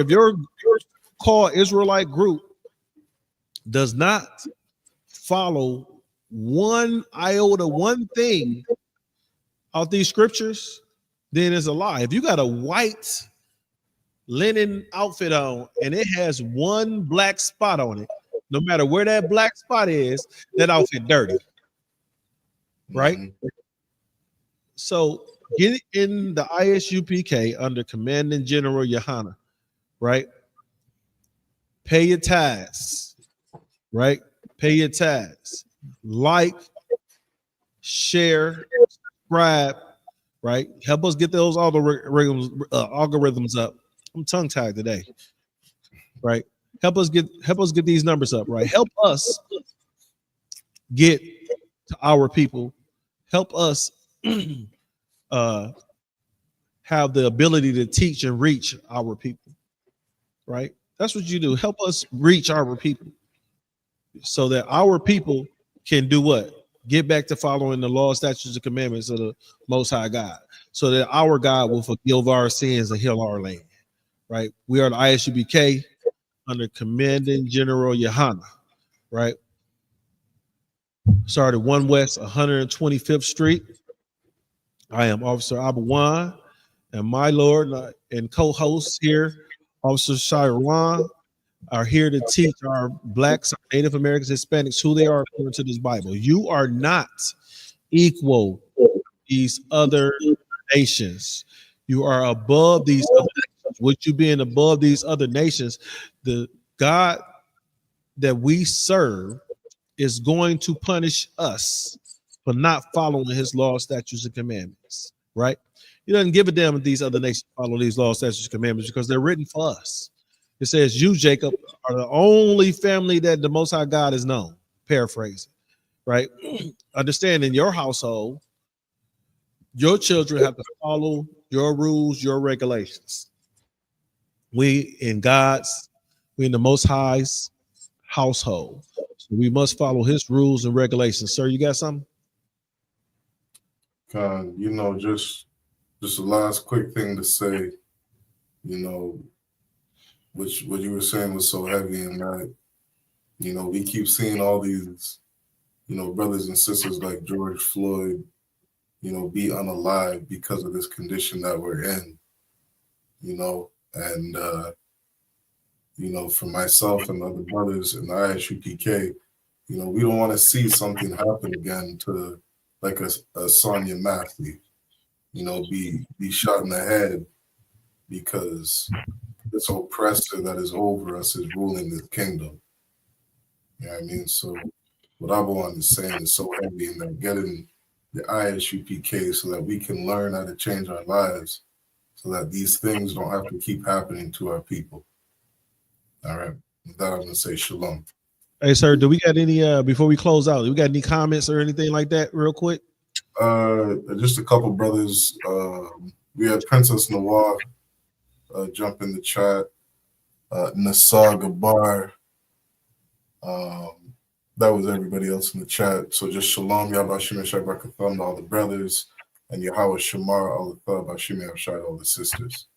called Israelite group does not follow one iota, one thing out these scriptures, then it's a lie. If you got a white linen outfit on and it has one black spot on it, no matter where that black spot is, that outfit dirty, right? Mm-hmm. So get in the ISUPK under Commanding General Yohana, right? Pay your tithes, right? Pay your tithes. Like, share, subscribe, right? Help us get those algorithms up. I'm tongue-tied today, right? Help us get these numbers up, right? Help us get to our people. Help us have the ability to teach and reach our people, right? That's what you do. Help us reach our people so that our people can do what? Get back to following the law, statutes, and commandments of the Most High God, so that our God will forgive our sins and heal our land, right? We are the ISUBK under Commanding General Yohana, right? Started 1 West 125th Street. I am Officer Abawan, and my Lord and co-host here, Officer Shirawan, are here to teach our Blacks, Native Americans, Hispanics who they are according to this Bible. You are not equal to these other nations. You are above these other nations. With you being above these other nations, the God that we serve is going to punish us for not following his laws, statutes, and commandments, right? He doesn't give a damn if these other nations follow these laws, statutes, and commandments because they're written for us. It says, you, Jacob, are the only family that the Most High God is known. Paraphrasing, right? Understand in your household, Your children have to follow your rules, your regulations. We in the Most High's household. So we must follow his rules and regulations. Sir, you got something? You know, just a last quick thing to say, you know, which what you were saying was so heavy, and that, you know, we keep seeing all these, you know, brothers and sisters like George Floyd, you know, be unalive because of this condition that we're in, you know, and you know, for myself and other brothers in the ISUPK, you know, we don't want to see something happen again to like a Sonia Matthew, you know, be shot in the head because this oppressor that is over us is ruling the kingdom. You know what I mean? So what Abawan is saying is so heavy, and that getting the ISUPK so that we can learn how to change our lives so that these things don't have to keep happening to our people. All right. With that, I'm going to say shalom. Hey, sir, do we got any, before we close out, do we got any comments or anything like that real quick? Just a couple brothers. We had Princess Nawar jump in the chat. Nassar Gabar. That was everybody else in the chat. So just shalom, Yabashim Shabakatham, all the brothers, and Yahweh Shamar, all the Thab, Hashim Shai, all the sisters.